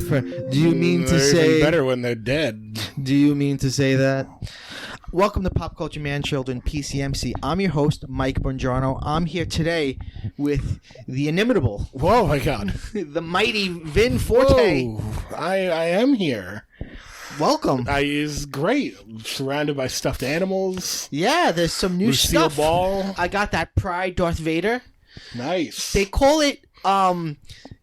Do you mean to they're say even better when they're dead? Do you mean to say that? Welcome to Pop Culture Man Children PCMC. I'm your host, Mike Bongiorno. I'm here today with the inimitable, Whoa, my God. the mighty Vin Forte. Whoa, I am here. Welcome. Is great. I'm surrounded by stuffed animals. Yeah, there's some new Lucille stuff. Ball. I got that Pride Darth Vader. Nice. They call it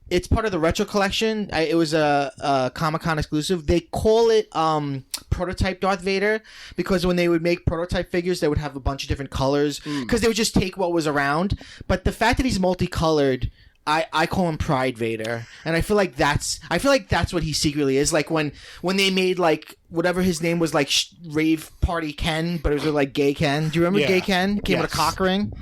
it's part of the retro collection. It was a Comic-Con exclusive. They call it prototype Darth Vader because when they would make prototype figures, they would have a bunch of different colors because they would just take what was around. But the fact that he's multicolored, I call him Pride Vader, and I feel like that's what he secretly is. Like when they made like whatever his name was, like Rave Party Ken, but it was like Gay Ken. Do you remember Gay Ken? He came with a cock ring.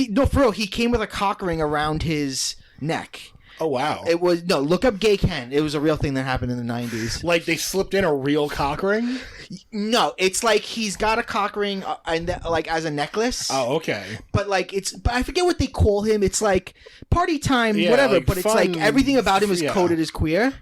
No, for real, he came with a cock ring around his neck. Oh, wow. It was look up Gay Ken. It was a real thing that happened in the 90s. Like they slipped in a real cock ring? No, it's like he's got a cock ring and like as a necklace. Oh, okay. But like but I forget what they call him. It's like party time, whatever. Like but it's fun, like everything about him is coded as queer.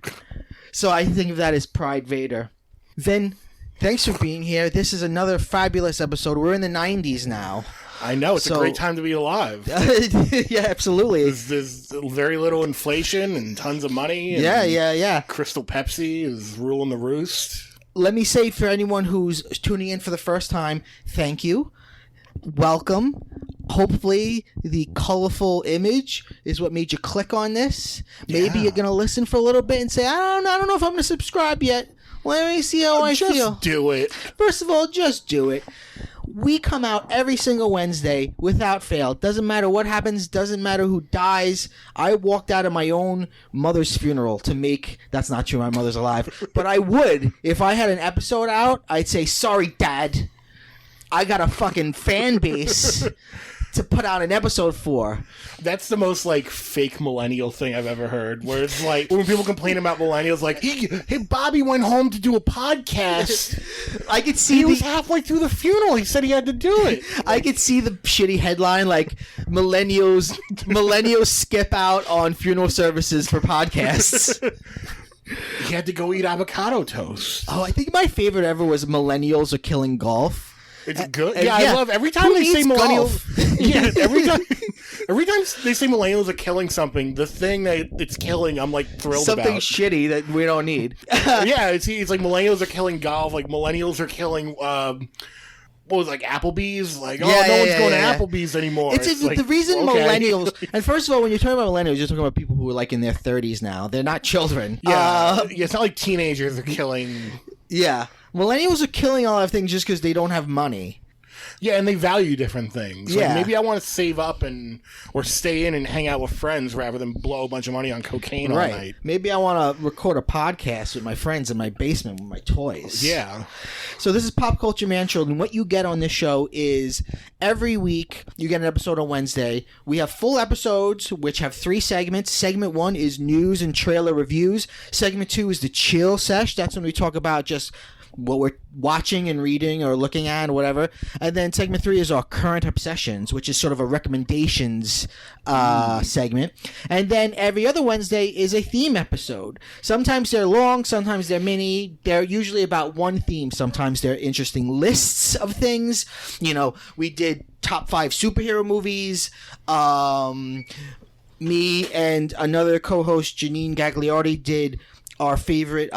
So I think of that as Pride Vader. Then, thanks for being here. This is another fabulous episode. We're in the 90s now. I know. It's a great time to be alive. Yeah, absolutely. There's very little inflation and tons of money. And Yeah. Crystal Pepsi is ruling the roost. Let me say for anyone who's tuning in for the first time, thank you. Welcome. Hopefully the colorful image is what made you click on this. Maybe you're going to listen for a little bit and say, I don't know if I'm going to subscribe yet. Let me see how I feel. Just do it. First of all, just do it. We come out every single Wednesday without fail. Doesn't matter what happens. Doesn't matter who dies. I walked out of my own mother's funeral to make... That's not true. My mother's alive. But I would. If I had an episode out, I'd say, sorry, Dad. I got a fucking fan base to put out an episode for. That's the most like fake millennial thing I've ever heard. Where it's like when people complain about millennials, like, hey, Bobby went home to do a podcast. I could see he was halfway through the funeral. He said he had to do it. I could see the shitty headline like millennials skip out on funeral services for podcasts. He had to go eat avocado toast. Oh, I think my favorite ever was millennials are killing golf. It's good. I love every time they say millennials. Yeah, every time they say millennials are killing something, the thing that it's killing, I'm like thrilled about. Something shitty that we don't need. Yeah, it's like millennials are killing golf. Like millennials are killing. What was it, like Applebee's? Like, no one's going to Applebee's anymore. It's like, the reason millennials. And first of all, when you're talking about millennials, you're talking about people who are like in their 30s now. They're not children. Yeah, it's not like teenagers are killing. Yeah. Millennials are killing a lot of things just because they don't have money. Yeah, and they value different things. Yeah. Like maybe I want to save up or stay in and hang out with friends rather than blow a bunch of money on cocaine all night. Maybe I want to record a podcast with my friends in my basement with my toys. Yeah. So this is Pop Culture Man Children. What you get on this show is every week you get an episode on Wednesday. We have full episodes which have 3 segments. Segment 1 is news and trailer reviews. Segment 2 is the chill sesh. That's when we talk about just what we're watching and reading or looking at or whatever. And then segment 3 is our current obsessions, which is sort of a recommendations segment. And then every other Wednesday is a theme episode. Sometimes they're long, sometimes they're mini. They're usually about one theme. Sometimes they're interesting lists of things. You know, we did top 5 superhero movies. Me and another co-host, Janine Gagliardi, did our favorite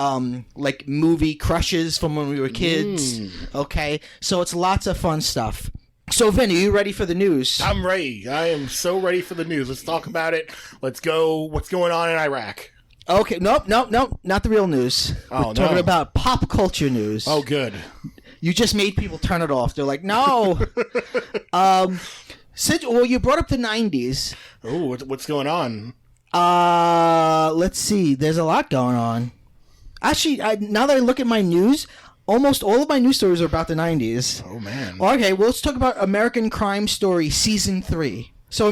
like movie crushes from when we were kids. Okay, so it's lots of fun stuff. So Vin, are you ready for the news? I'm ready. I am so ready for the news. Let's talk about it. Let's go. What's going on in Iraq? Okay, nope, not the real news. We're talking about pop culture news. Oh, good. You just made people turn it off. They're like, no. Well, you brought up the 90s. Oh, what's going on? Let's see. There's a lot going on. Actually, now that I look at my news, almost all of my news stories are about the 90s. Oh, man. Okay, well, let's talk about American Crime Story Season 3. So I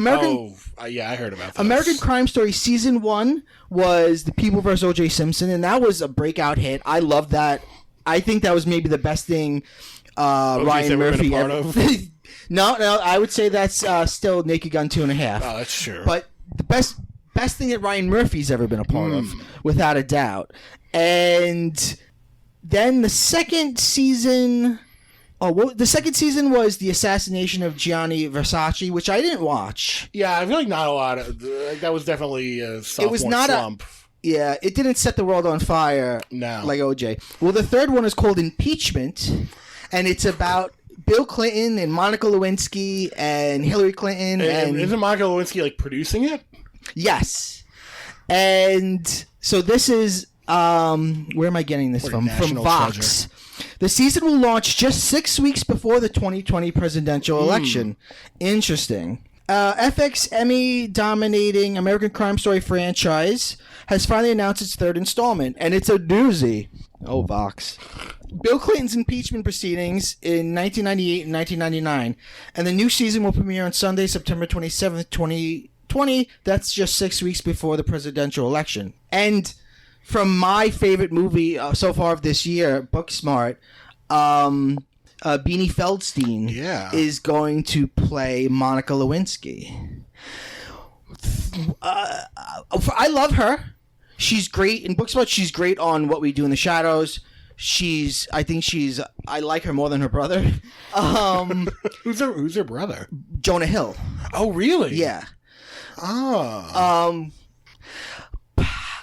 heard about that. American Crime Story Season 1 was The People vs. O.J. Simpson, and that was a breakout hit. I loved that. I think that was maybe the best thing Ryan Murphy ever... Of? No, I would say that's still Naked Gun 2.5. Oh, that's true. But the best best thing that Ryan Murphy's ever been a part of, without a doubt. And then the second season... Oh, well, the second season was the assassination of Gianni Versace, which I didn't watch. Yeah, I feel like not a lot of... That was definitely a sophomore slump. Yeah, it didn't set the world on fire like OJ. Well, the third one is called Impeachment, and it's about Bill Clinton and Monica Lewinsky and Hillary Clinton. And isn't Monica Lewinsky, like, producing it? Yes. And so this is... where am I getting this from? From Vox. Treasure. The season will launch just 6 weeks before the 2020 presidential election. Interesting. FX Emmy-dominating American Crime Story franchise has finally announced its third installment, and it's a doozy. Oh, Vox. Bill Clinton's impeachment proceedings in 1998 and 1999, and the new season will premiere on Sunday, September 27th, 2020. That's just 6 weeks before the presidential election. And... from my favorite movie so far of this year, Booksmart, Beanie Feldstein is going to play Monica Lewinsky. I love her. She's great in Booksmart. She's great on What We Do in the Shadows. I like her more than her brother. Who's her brother? Jonah Hill. Oh, really? Yeah. Oh.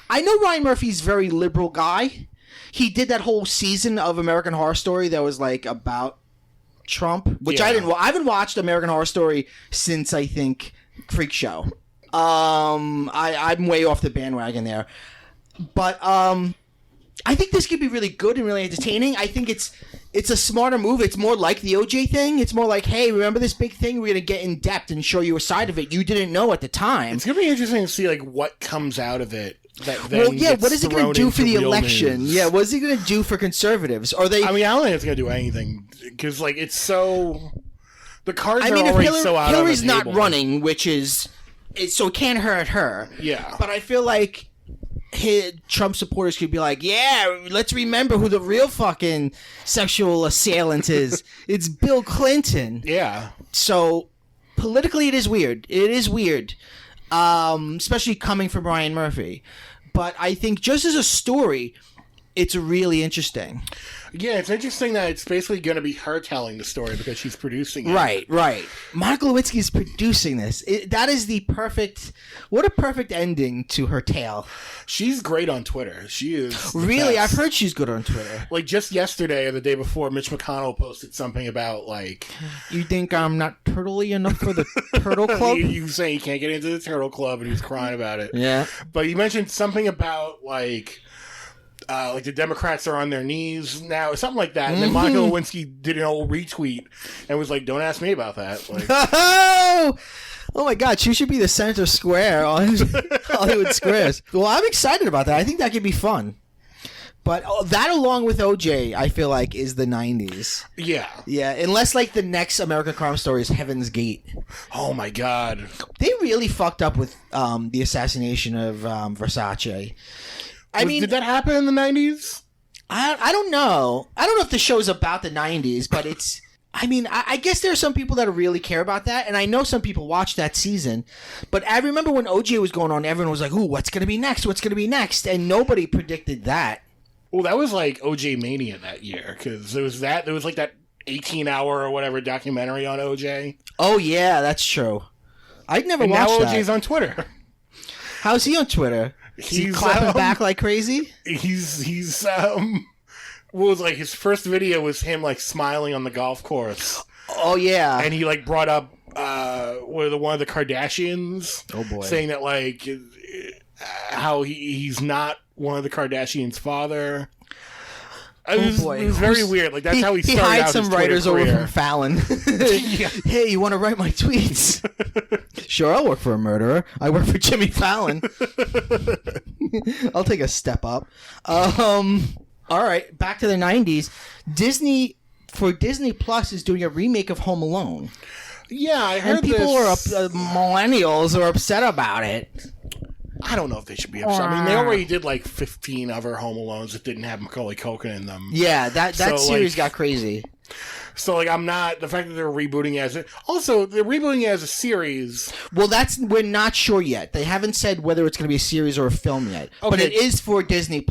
I know Ryan Murphy's a very liberal guy. He did that whole season of American Horror Story that was like about Trump, which I haven't watched American Horror Story since I think Freak Show. I'm way off the bandwagon there, but I think this could be really good and really entertaining. I think it's a smarter move. It's more like the OJ thing. It's more like, hey, remember this big thing? We're gonna get in depth and show you a side of it you didn't know at the time. It's gonna be interesting to see like what comes out of it. What is it going to do for the election? News. Yeah, what is it going to do for conservatives? I mean, I don't think it's going to do anything because, like, it's so the cards are already so out. Hillary's on the table. Not running, which is so it can't hurt her. Yeah, but I feel like Trump supporters could be like, yeah, let's remember who the real fucking sexual assailant is. It's Bill Clinton. Yeah. So politically, it is weird. It is weird. Especially coming from Ryan Murphy. But I think just as a story, it's really interesting. Yeah, it's interesting that it's basically going to be her telling the story because she's producing it. Right. Monica Lewinsky is producing this. That is what a perfect ending to her tale. She's great on Twitter. She is. Really? Best. I've heard she's good on Twitter. Like just yesterday or the day before, Mitch McConnell posted something about like... You think I'm not turtly enough for the Turtle Club? You say you can't get into the Turtle Club and he's crying about it. Yeah. But you mentioned something about like the Democrats are on their knees now, or something like that. And then Monica Lewinsky did an old retweet and was like, "Don't ask me about that." Like, oh my God, she should be the center square on Hollywood Squares. Well, I'm excited about that. I think that could be fun. But that, along with OJ, I feel like is the '90s. Yeah, unless like the next American Crime Story is Heaven's Gate. Oh my God, they really fucked up with the assassination of Versace. Did that happen in the 90s? I don't know. I don't know if the show's about the 90s, but it's... I guess there are some people that really care about that, and I know some people watch that season, but I remember when OJ was going on, everyone was like, ooh, what's going to be next? What's going to be next? And nobody predicted that. Well, that was like OJ Mania that year, because there was like that 18-hour or whatever documentary on OJ. Oh, yeah, that's true. I'd never watched that. Now OJ's on Twitter. How's he on Twitter? He's clapping back like crazy? He's what was like his first video was him like smiling on the golf course. Oh yeah. And he like brought up one of the Kardashians. Oh boy. Saying that like how he's not one of the Kardashians' father. It was very weird. Like that's how he started out his some Twitter writers career. over from Fallon. Hey, you want to write my tweets? Sure, I'll work for a murderer. I work for Jimmy Fallon. I'll take a step up. All right, back to the 90s. Disney Plus is doing a remake of Home Alone. Yeah, I heard and people millennials are upset about it. I don't know if they should be upset. I mean, they already did like 15 other Home Alones that didn't have Macaulay Culkin in them. Yeah, that series got crazy. So, like, I'm not... The fact that they're rebooting as... Also, they're rebooting as a series. Well, we're not sure yet. They haven't said whether it's going to be a series or a film yet. Okay. But it is for Disney+.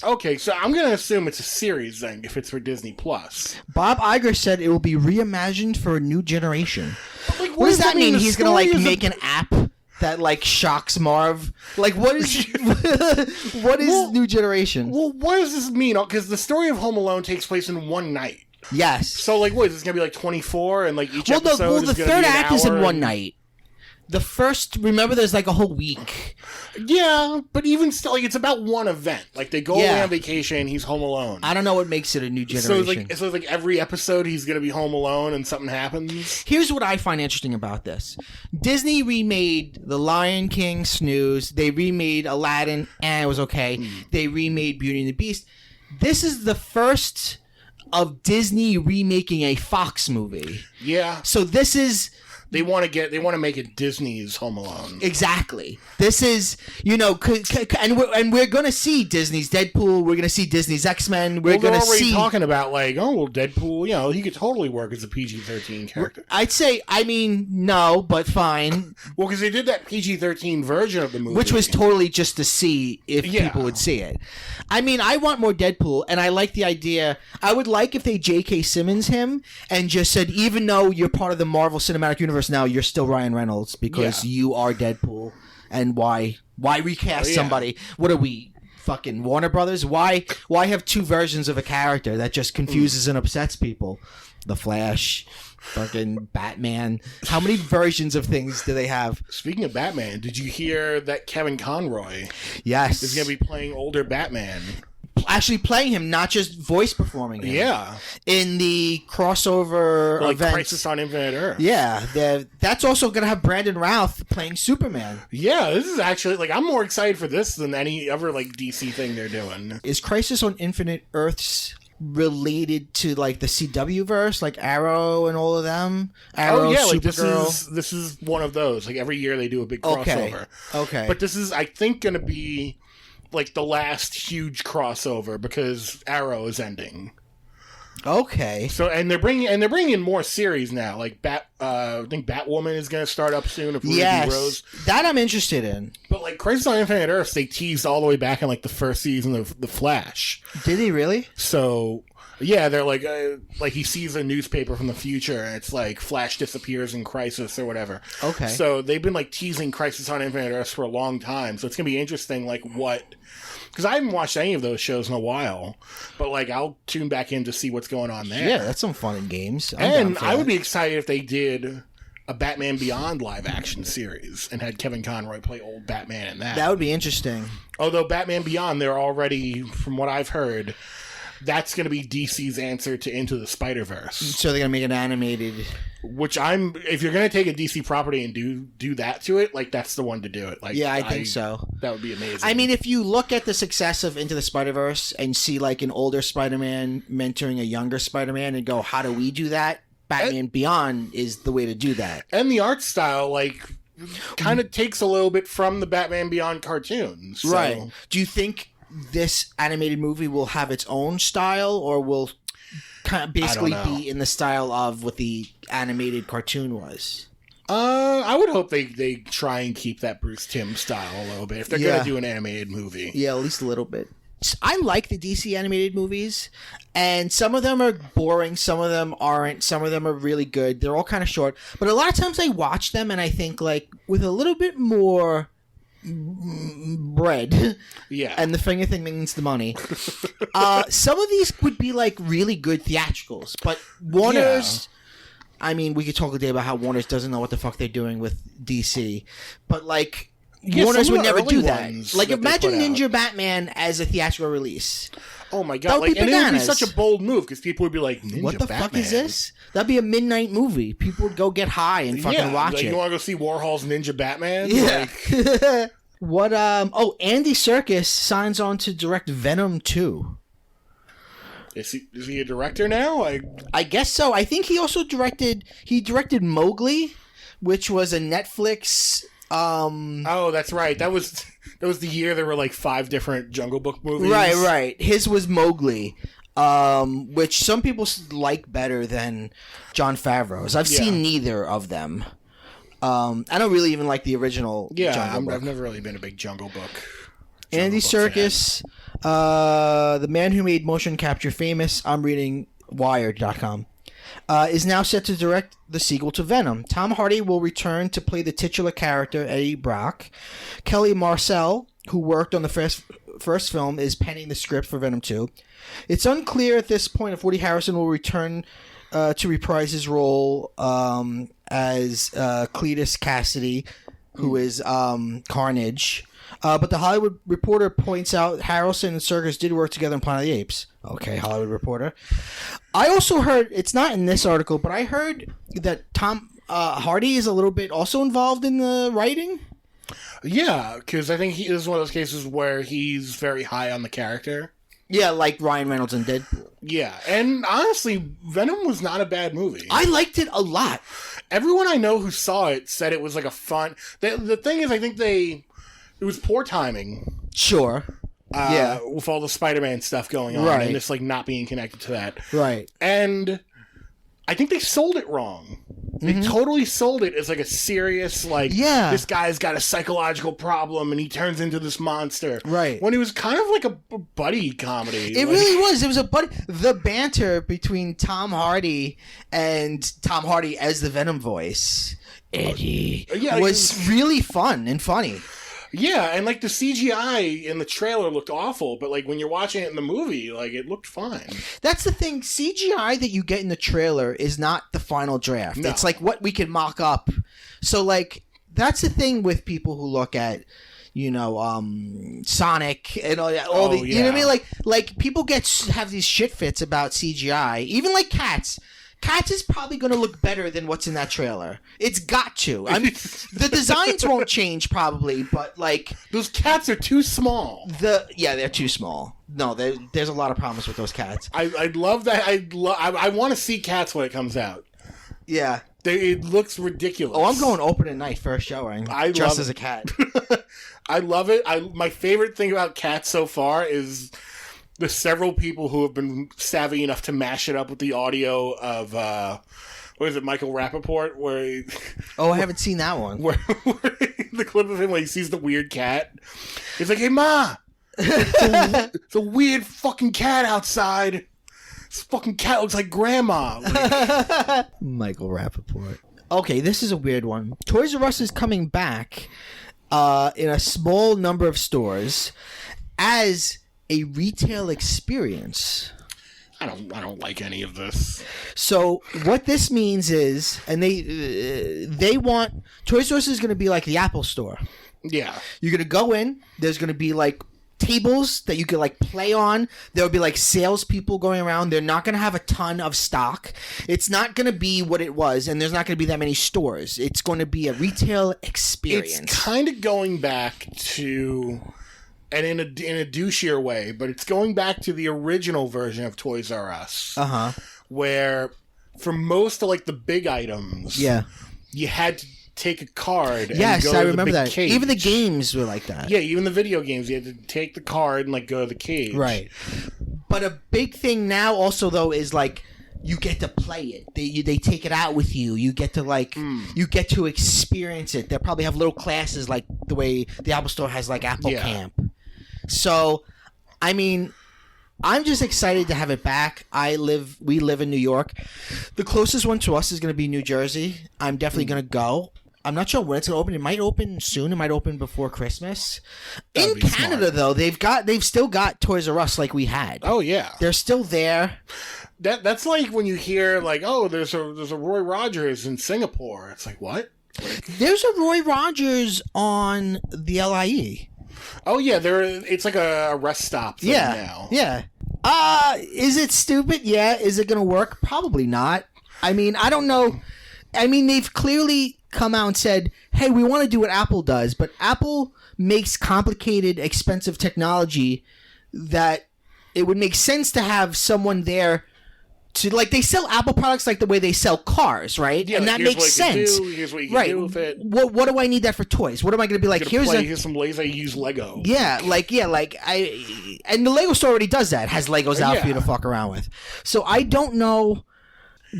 Okay, so I'm going to assume it's a series, then, if it's for Disney+. Bob Iger said it will be reimagined for a new generation. Like, what does that mean? He's going to, like, make an app that, like, shocks Marv? Like, what is new generation? Well, what does this mean? Because the story of Home Alone takes place in one night. Yes. So, like, what is this going to be, like, 24? And, like, each episode is going to be an third act is in one and... night. The first, remember, there's, like, a whole week. Yeah, but even still, like, it's about one event. Like, they go away on vacation, he's home alone. I don't know what makes it a new generation. So it's like every episode he's going to be home alone and something happens? Here's what I find interesting about this. Disney remade The Lion King, snooze. They remade Aladdin, and it was okay. They remade Beauty and the Beast. This is the first of Disney remaking a Fox movie. Yeah. So this is... They want to make it Disney's Home Alone. Exactly. This is, and we're going to see Disney's Deadpool. We're going to see Disney's X-Men. We're going to see... already talking about, like, oh, well, Deadpool, he could totally work as a PG-13 character. I'd say, no, but fine. Well, because they did that PG-13 version of the movie. Which was totally just to see if people would see it. I mean, I want more Deadpool, and I like the idea. I would like if they J.K. Simmons him and just said, even though you're part of the Marvel Cinematic Universe now, you're still Ryan Reynolds because you are Deadpool. And why recast somebody? What are we, fucking Warner Brothers? Why have two versions of a character that just confuses and upsets people? The Flash, fucking Batman. How many versions of things do they have? Speaking of Batman, did you hear that Kevin Conroy is going to be playing older Batman? Actually playing him, not just voice performing him. Yeah. In the crossover event. Crisis on Infinite Earth. Yeah. That's also going to have Brandon Routh playing Superman. Yeah, this is actually, like, I'm more excited for this than any other, like, DC thing they're doing. Is Crisis on Infinite Earths related to, like, the CW verse, like Arrow and all of them? Arrow, like Supergirl. this is one of those. Like, every year they do a big crossover. Okay. But this is, I think, going to be... like the last huge crossover because Arrow is ending. Okay. So and they're bringing in more series now. Like I think Batwoman is going to start up soon. Yes, Rose. That I'm interested in. But like Crisis on Infinite Earths, they teased all the way back in like the first season of The Flash. Did he really? So. Yeah, they're like he sees a newspaper from the future, and it's like Flash disappears in Crisis or whatever. Okay. So they've been like teasing Crisis on Infinite Earths for a long time, so it's gonna be interesting, like what, because I haven't watched any of those shows in a while, but like I'll tune back in to see what's going on there. Yeah, that's some fun and games. And I would be excited if they did a Batman Beyond live action series and had Kevin Conroy play old Batman in that. That would be interesting. Although Batman Beyond, they're already, from what I've heard, that's going to be DC's answer to Into the Spider-Verse. So they're going to make an animated... Which if you're going to take a DC property and do that to it, like, that's the one to do it. Like, yeah, I think so. That would be amazing. I mean, if you look at the success of Into the Spider-Verse and see, like, an older Spider-Man mentoring a younger Spider-Man and go, how do we do that? Batman Beyond is the way to do that. And the art style, like, kind of takes a little bit from the Batman Beyond cartoons. So. Right. Do you think this animated movie will have its own style, or will kind of basically be in the style of what the animated cartoon was? I would hope they try and keep that Bruce Timm style a little bit if they're going to do an animated movie. Yeah, at least a little bit. I like the DC animated movies, and some of them are boring, some of them aren't, some of them are really good. They're all kind of short, but a lot of times I watch them and I think, like, with a little bit more bread, and the finger thing means the money. Some of these would be like really good theatricals, but Warner's. I mean, we could talk a day about how Warner's doesn't know what the fuck they're doing with DC, but like Warner's would never do that. Like, imagine Ninja Batman as a theatrical release. Oh my god! Like, and it would be such a bold move because people would be like, Ninja "What the Batman? Fuck is this?" That'd be a midnight movie. People would go get high and fucking watch it. You want to go see Warhol's Ninja Batman? Yeah. Like... What? Andy Serkis signs on to direct Venom 2. Is he a director now? I guess so. I think he also directed Mowgli, which was a Netflix. Oh, that's right. That was the year there were like 5 different Jungle Book movies. Right. His was Mowgli. which some people like better than Jon Favreau's. I've seen neither of them. I don't really even like the original. Yeah, I've never really been a big Jungle Book. Andy Serkis, the man who made motion capture famous. I'm reading Wired.com. Is now set to direct the sequel to Venom. Tom Hardy will return to play the titular character, Eddie Brock. Kelly Marcel, who worked on the first film, is penning the script for Venom 2. It's unclear at this point if Woody Harrelson will return to reprise his role as Cletus Cassidy, who is Carnage. But the Hollywood Reporter points out Harrelson and Serkis did work together in Planet of the Apes. Okay, Hollywood Reporter. I also heard, it's not in this article, but I heard that Tom Hardy is a little bit also involved in the writing. Yeah, because I think he is one of those cases where he's very high on the character. Yeah, like Ryan Reynolds in Deadpool. Yeah, and honestly, Venom was not a bad movie. I liked it a lot. Everyone I know who saw it said it was like a fun... The thing is, I think it was poor timing. Sure. Yeah. With all the Spider-Man stuff going on. Right. And just like not being connected to that. Right. And I think they sold it wrong. They totally sold it as like a serious, like, this guy's got a psychological problem and he turns into this monster. Right. When it was kind of like a buddy comedy. It really was. It was a buddy. The banter between Tom Hardy and Tom Hardy as the Venom voice, Eddie, was really fun and funny. Yeah, and like the CGI in the trailer looked awful, but like when you're watching it in the movie, like it looked fine. That's the thing. CGI that you get in the trailer is not the final draft. No. It's like what we can mock up. So like that's the thing with people who look at, Sonic and all the, you know what I mean? Like people have these shit fits about CGI. Even like Cats. Cats is probably going to look better than what's in that trailer. It's got to. I mean, the designs won't change probably, but like those cats are too small. They're too small. No, there's a lot of problems with those cats. I love that. I want to see Cats when it comes out. Yeah, it looks ridiculous. Oh, I'm going opening night first showing. Just as a cat. I love it. My favorite thing about Cats so far is the several people who have been savvy enough to mash it up with the audio of what is it, Michael Rappaport, where I haven't seen that one. Where the clip of him when he sees the weird cat, he's like, "Hey Ma, it's a weird fucking cat outside. This fucking cat looks like Grandma." Michael Rappaport. Okay, this is a weird one. Toys R Us is coming back in a small number of stores as a retail experience. I don't like any of this. So what this means is, and they want Toys R Us is going to be like the Apple Store. Yeah, you're going to go in. There's going to be like tables that you could like play on. There'll be like salespeople going around. They're not going to have a ton of stock. It's not going to be what it was, and there's not going to be that many stores. It's going to be a retail experience. It's kind of going back to. And in a douchier way, but it's going back to the original version of Toys R Us. Where for most of like the big items, you had to take a card. Yes, and go I to remember the big that. cage. Even the games were like that. Yeah, even the video games, you had to take the card and like go to the cage. Right. But a big thing now also though is like you get to play it. They take it out with you. You get to you get to experience it. They probably have little classes like the way the Apple Store has like Apple Camp. So, I mean, I'm just excited to have it back. We live in New York. The closest one to us is going to be New Jersey. I'm definitely going to go. I'm not sure when it's going to open. It might open soon. It might open before Christmas. In Canada, though, they've still got Toys R Us like we had. Oh yeah, they're still there. That's like when you hear like, oh, there's a Roy Rogers in Singapore. It's like, what? There's a Roy Rogers on the LIE. Oh yeah, it's like a rest stop thing now. Yeah. Is it stupid? Yeah. Is it going to work? Probably not. I mean, I don't know. I mean, they've clearly come out and said, hey, we want to do what Apple does, but Apple makes complicated, expensive technology that it would make sense to have someone there to like they sell Apple products like the way they sell cars, right? Yeah, and like, that makes sense. Here's what you can do with it. What do I need that for toys? What am I going to be like? Here's some laser-use Lego. And the Lego store already does that. Has Legos out for you to fuck around with. So I don't know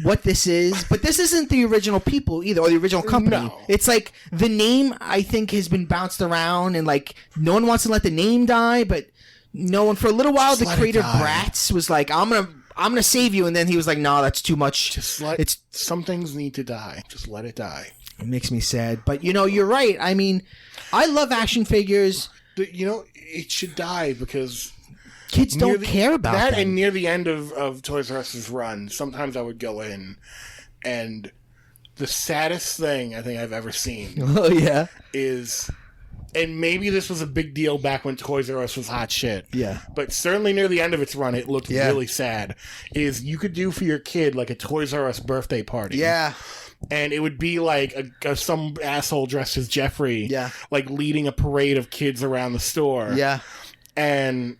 what this is, but this isn't the original people either, or the original company. No. It's like the name I think has been bounced around, and like no one wants to let the name die, but no one for a little while. The creator Bratz was like, I'm gonna save you, and then he was like, no, that's too much. Some things need to die. Just let it die. It makes me sad, but you're right. I mean, I love action figures. It should die because kids don't care about that. And near the end of Toys R Us's run, sometimes I would go in, and the saddest thing I think I've ever seen. Oh yeah, is. And maybe this was a big deal back when Toys R Us was hot shit. Yeah. But certainly near the end of its run, it looked really sad. Is you could do for your kid like a Toys R Us birthday party. Yeah. And it would be like some asshole dressed as Jeffrey. Yeah. Like leading a parade of kids around the store. Yeah. And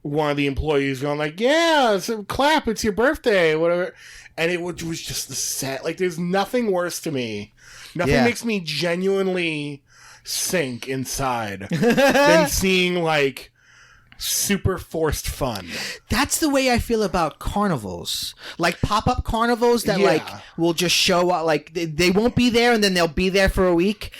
one of the employees going like, yeah, so clap, it's your birthday, whatever. And it was just the sad. Like, there's nothing worse to me. Nothing makes me genuinely sink inside than seeing like super forced fun. That's the way I feel about carnivals, like pop-up carnivals that like will just show up, like they won't be there and then they'll be there for a week.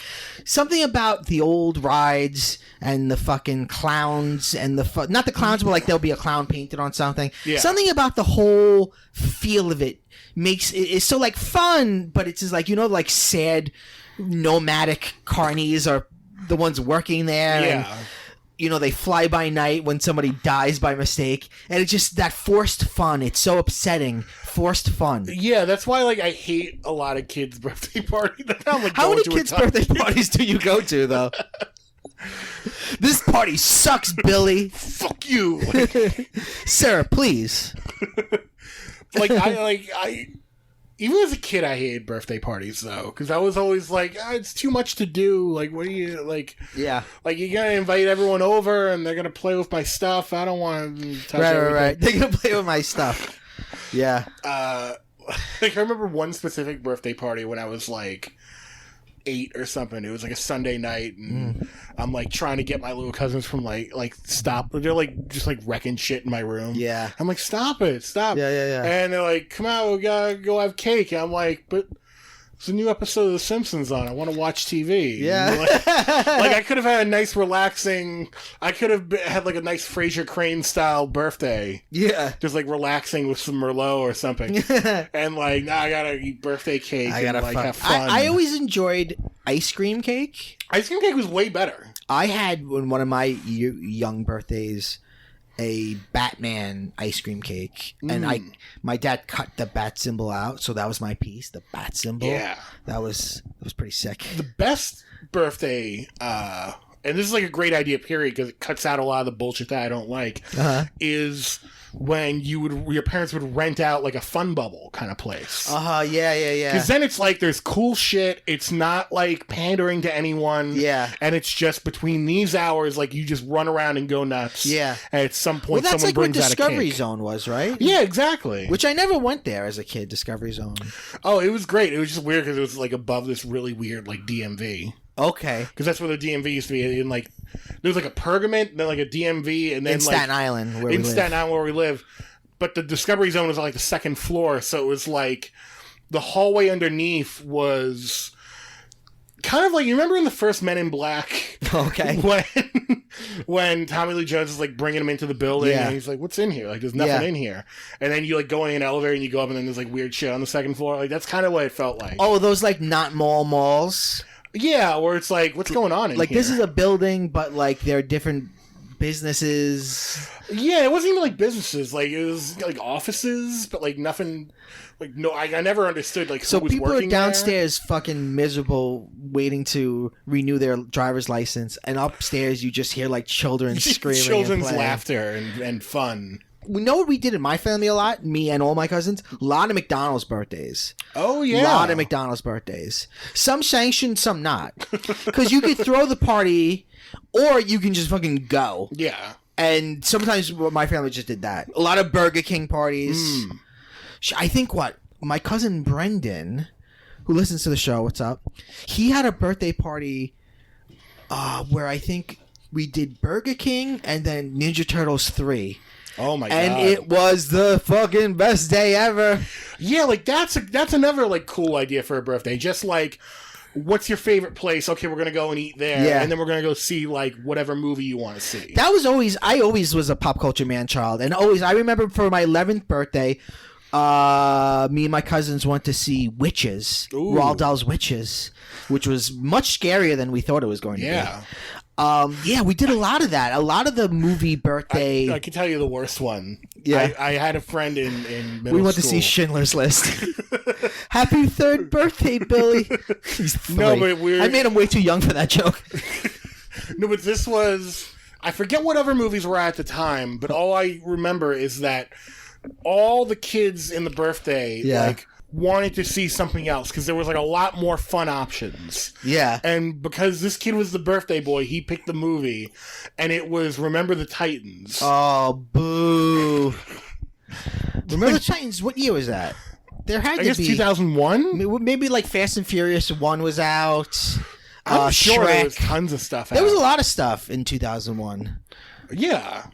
Something about the old rides and the fucking clowns and not the clowns, but like there'll be a clown painted on something. Something about the whole feel of it makes it's so like fun, but it's just like like sad nomadic carnies are the ones working there, and they fly by night when somebody dies by mistake, and it's just that forced fun. It's so upsetting. Forced fun. Yeah, that's why like I hate a lot of kids' birthday parties. How many kids' birthday parties do you go to though? This party sucks, Billy. Fuck you, Sarah. Please. I even as a kid, I hated birthday parties, though, because I was always like, it's too much to do. Like, what do you, like... Yeah. Like, you're going to invite everyone over, and they're going to play with my stuff. I don't want to touch everything. Right. They're going to play with my stuff. Yeah. I remember one specific birthday party when I was, like, 8 or something. It was, like, a Sunday night, and I'm, like, trying to get my little cousins from, like, stop. They're, like, just, like, wrecking shit in my room. Yeah. I'm like, stop it. Stop. Yeah. And they're like, come out, we gotta go have cake. And I'm like, but there's a new episode of The Simpsons on. I want to watch TV. Yeah. Like, I could have had a nice, relaxing... I could have had, like, a nice Frasier Crane-style birthday. Yeah. Just, like, relaxing with some Merlot or something. And, like, now I gotta eat birthday cake and, like, have fun. I always enjoyed ice cream cake. Ice cream cake was way better. I had, on one of my young birthdays, a Batman ice cream cake, and my dad cut the bat symbol out, so that was my piece, the bat symbol. Yeah, that was pretty sick. The best birthday, and this is like a great idea, period, because it cuts out a lot of the bullshit that I don't like. Is when your parents would rent out like a fun bubble kind of place. Yeah. Because then it's like there's cool shit. It's not like pandering to anyone. Yeah. And it's just between these hours, like you just run around and go nuts. Yeah. And at some point, that's someone like brings what out a Discovery cake. Zone was, right? Yeah, exactly. Which I never went there as a kid. Discovery Zone. Oh, it was great. It was just weird because it was like above this really weird like DMV. Okay. Because that's where the DMV used to be. In like, there was like a Pergament, then like a DMV, and then in Staten Island, where we live. In Staten Island, where we live. But the Discovery Zone was on like the second floor, so it was like the hallway underneath was kind of like, you remember in the first Men in Black? Okay. When Tommy Lee Jones is like bringing him into the building, and he's like, "What's in here? Like, there's nothing in here." And then you like go in an elevator and you go up, and then there's like weird shit on the second floor. Like that's kind of what it felt like. Oh, those like not malls. Yeah, where it's like, what's going on in like here? This is a building, but like there are different businesses. Yeah, it wasn't even like businesses. Like it was like offices, but like nothing. Like no, I never understood like so who was people working are downstairs fucking miserable, waiting to renew their driver's license, and upstairs you just hear like children screaming, children's and laughter and fun. We know what we did in my family a lot, me and all my cousins. A lot of McDonald's birthdays. Oh yeah, a lot of McDonald's birthdays. Some sanctioned, some not, because you could throw the party, or you can just fucking go. Yeah. And sometimes my family just did that. A lot of Burger King parties. I think my cousin Brendan, who listens to the show, what's up? He had a birthday party where I think we did Burger King and then Ninja Turtles 3. Oh my god! And it was the fucking best day ever. Yeah, like that's another like cool idea for a birthday. Just like, what's your favorite place? Okay, we're gonna go and eat there, and then we're gonna go see like whatever movie you want to see. That was I always was a pop culture man child, and I remember for my 11th birthday, me and my cousins went to see Witches, Roald Dahl's Witches, which was much scarier than we thought it was going to be. We did a lot of that. A lot of the movie birthday. I can tell you the worst one. Yeah. I had a friend in middle school. We went to see Schindler's List. Happy 3rd birthday, Billy. He's 3. No, but I made him way too young for that joke. No, but this was... I forget what other movies were at the time, but all I remember is that all the kids in the birthday, like, wanted to see something else because there was like a lot more fun options. Yeah. And because this kid was the birthday boy, he picked the movie, and it was Remember the Titans. Oh, boo. Remember the Titans? What year was that? There had to be. I guess 2001? Maybe like Fast and Furious 1 was out. I'm sure Shrek. there was tons of stuff out. There was a lot of stuff in 2001. Yeah.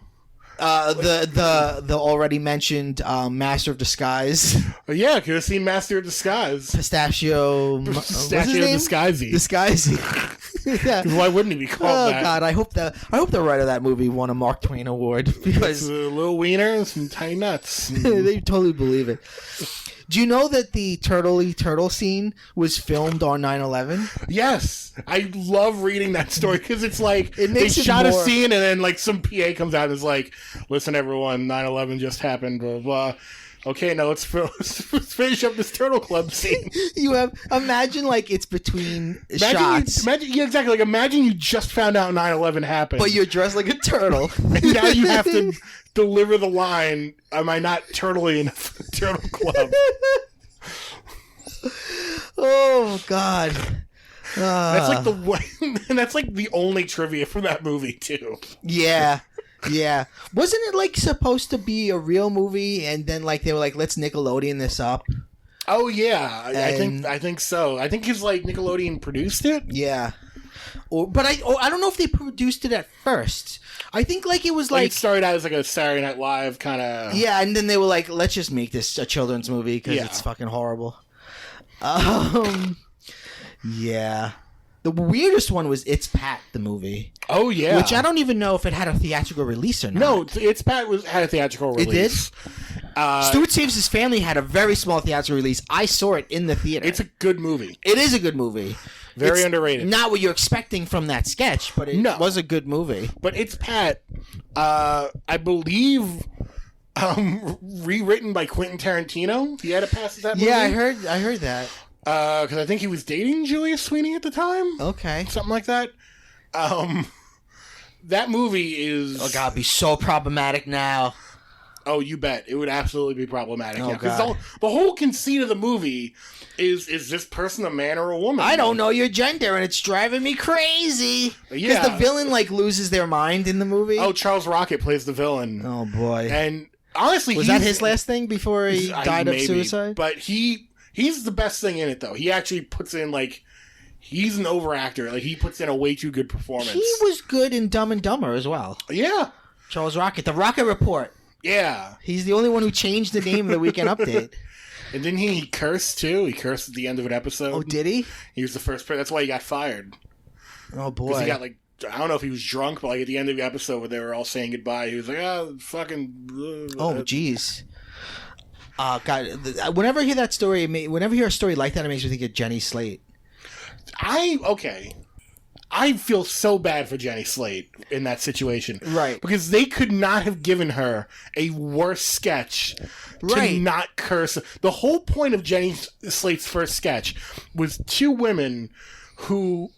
The already mentioned Master of Disguise. Yeah, could have seen Master of Disguise. Pistachio Disguisey. Yeah. Why wouldn't he be called that? Oh God, I hope the writer of that movie won a Mark Twain award because a little wiener and some tiny nuts. They totally believe it. Do you know that the turtle scene was filmed on 9/11? Yes. I love reading that story because it's like they shot a scene and then like some PA comes out and is like, listen everyone, 9/11 just happened, blah, blah. Okay, now let's finish up this Turtle Club scene. Imagine like it's between shots. Imagine you just found out 9/11 happened. But you're dressed like a turtle. And now you have to deliver the line, am I not turtly enough for the Turtle Club? Oh God. That's like that's like the only trivia from that movie too. Yeah. Yeah. Wasn't it like supposed to be a real movie and then like they were like, let's Nickelodeon this up? Oh yeah. I think so. I think it's like Nickelodeon produced it. Yeah. But I don't know if they produced it at first. I think like it was like it started out as like a Saturday Night Live kind of. Yeah, and then they were like, let's just make this a children's movie because it's fucking horrible. Yeah. The weirdest one was It's Pat, the movie. Oh, yeah. Which I don't even know if it had a theatrical release or not. No, It's Pat had a theatrical release. It did? Stuart Saves His Family had a very small theatrical release. I saw it in the theater. It's a good movie. It is a good movie. Very underrated. Not what you're expecting from that sketch, but it was a good movie. But It's Pat, I believe... rewritten by Quentin Tarantino. He had a pass at that movie. Yeah, I heard that. Because I think he was dating Julia Sweeney at the time. Okay. Something like that. That movie is... Oh, God, it'd be so problematic now. Oh, you bet. It would absolutely be problematic. Oh, because the whole conceit of the movie is this person a man or a woman? I don't know your gender, and it's driving me crazy. Yeah. Because the villain, like, loses their mind in the movie. Oh, Charles Rocket plays the villain. Oh, boy. And honestly... Was that his last thing before he died of suicide? But he's the best thing in it, though. He actually puts in, like... He's an over-actor. Like, he puts in a way too good performance. He was good in Dumb and Dumber as well. Yeah. Charles Rocket. The Rocket Report. Yeah. He's the only one who changed the name of the Weekend Update. And didn't he curse, too? He cursed at the end of an episode. Oh, did he? He was the first person. That's why he got fired. Oh, boy. Because he got, like... I don't know if he was drunk, but, like, at the end of the episode where they were all saying goodbye, he was like, fucking... Oh, jeez. God. Whenever I hear that story, whenever I hear a story like that, it makes me think of Jenny Slate. I feel so bad for Jenny Slate in that situation. Right. Because they could not have given her a worse sketch to not curse. The whole point of Jenny Slate's first sketch was two women who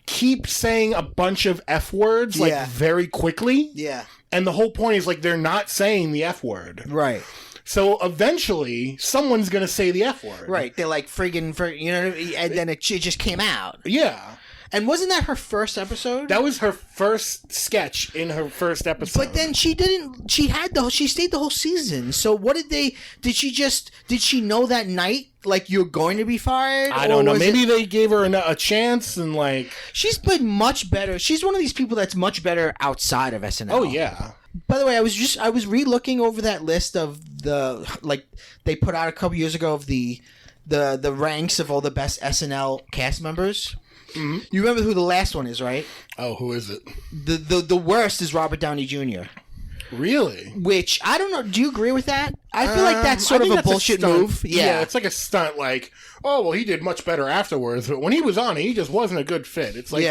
keep saying a bunch of F words, like, very quickly. Yeah. And the whole point is, like, they're not saying the F word. Right. So eventually, someone's going to say the F word. Right. They're like, friggin', you know what I mean? And then it just came out. Yeah. And wasn't that her first episode? That was her first sketch in her first episode. But then she didn't. She stayed the whole season. So what did she know that night? Like, you're going to be fired? I don't know. Maybe they gave her a chance and like... She's been much better. She's one of these people that's much better outside of SNL. Oh, yeah. By the way, I was re-looking over that list of they put out a couple years ago of the ranks of all the best SNL cast members. Mm-hmm. You remember who the last one is, right? Oh, who is it? The worst is Robert Downey Jr. Really? Which, I don't know, do you agree with that? I feel like that's sort of a bullshit move. Yeah, it's like a stunt, like, oh, well, he did much better afterwards, but when he was on it, he just wasn't a good fit. It's like,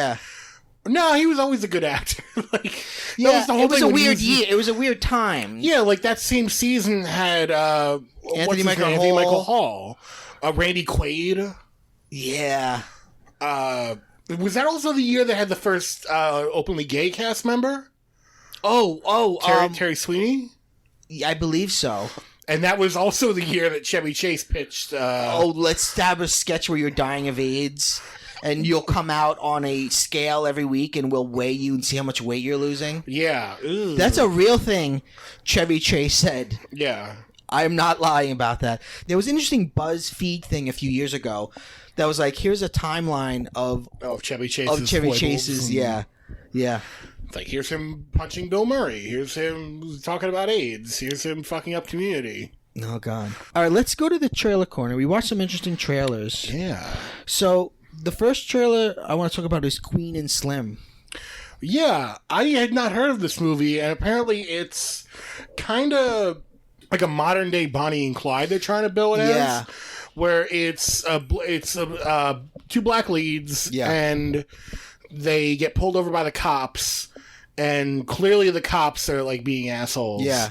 no, he was always a good actor. Like, yeah, that was the whole thing. A weird year. It was a weird time. Yeah, like that same season had Anthony Michael Hall, Randy Quaid. Yeah. Was that also the year that had the first openly gay cast member? Terry Sweeney? I believe so. And that was also the year that Chevy Chase pitched... let's have a sketch where you're dying of AIDS, and you'll come out on a scale every week, and we'll weigh you and see how much weight you're losing. Yeah. Ew. That's a real thing Chevy Chase said. Yeah. I'm not lying about that. There was an interesting BuzzFeed thing a few years ago that was like, here's a timeline of Chevy Chase's yeah. It's like, here's him punching Bill Murray. Here's him talking about AIDS. Here's him fucking up Community. Oh, God. All right, let's go to the trailer corner. We watched some interesting trailers. Yeah. So, the first trailer I want to talk about is Queen and Slim. Yeah, I had not heard of this movie, and apparently it's kind of like a modern-day Bonnie and Clyde they're trying to build it as. Where it's two black leads, and they get pulled over by the cops, and clearly the cops are like being assholes. Yeah,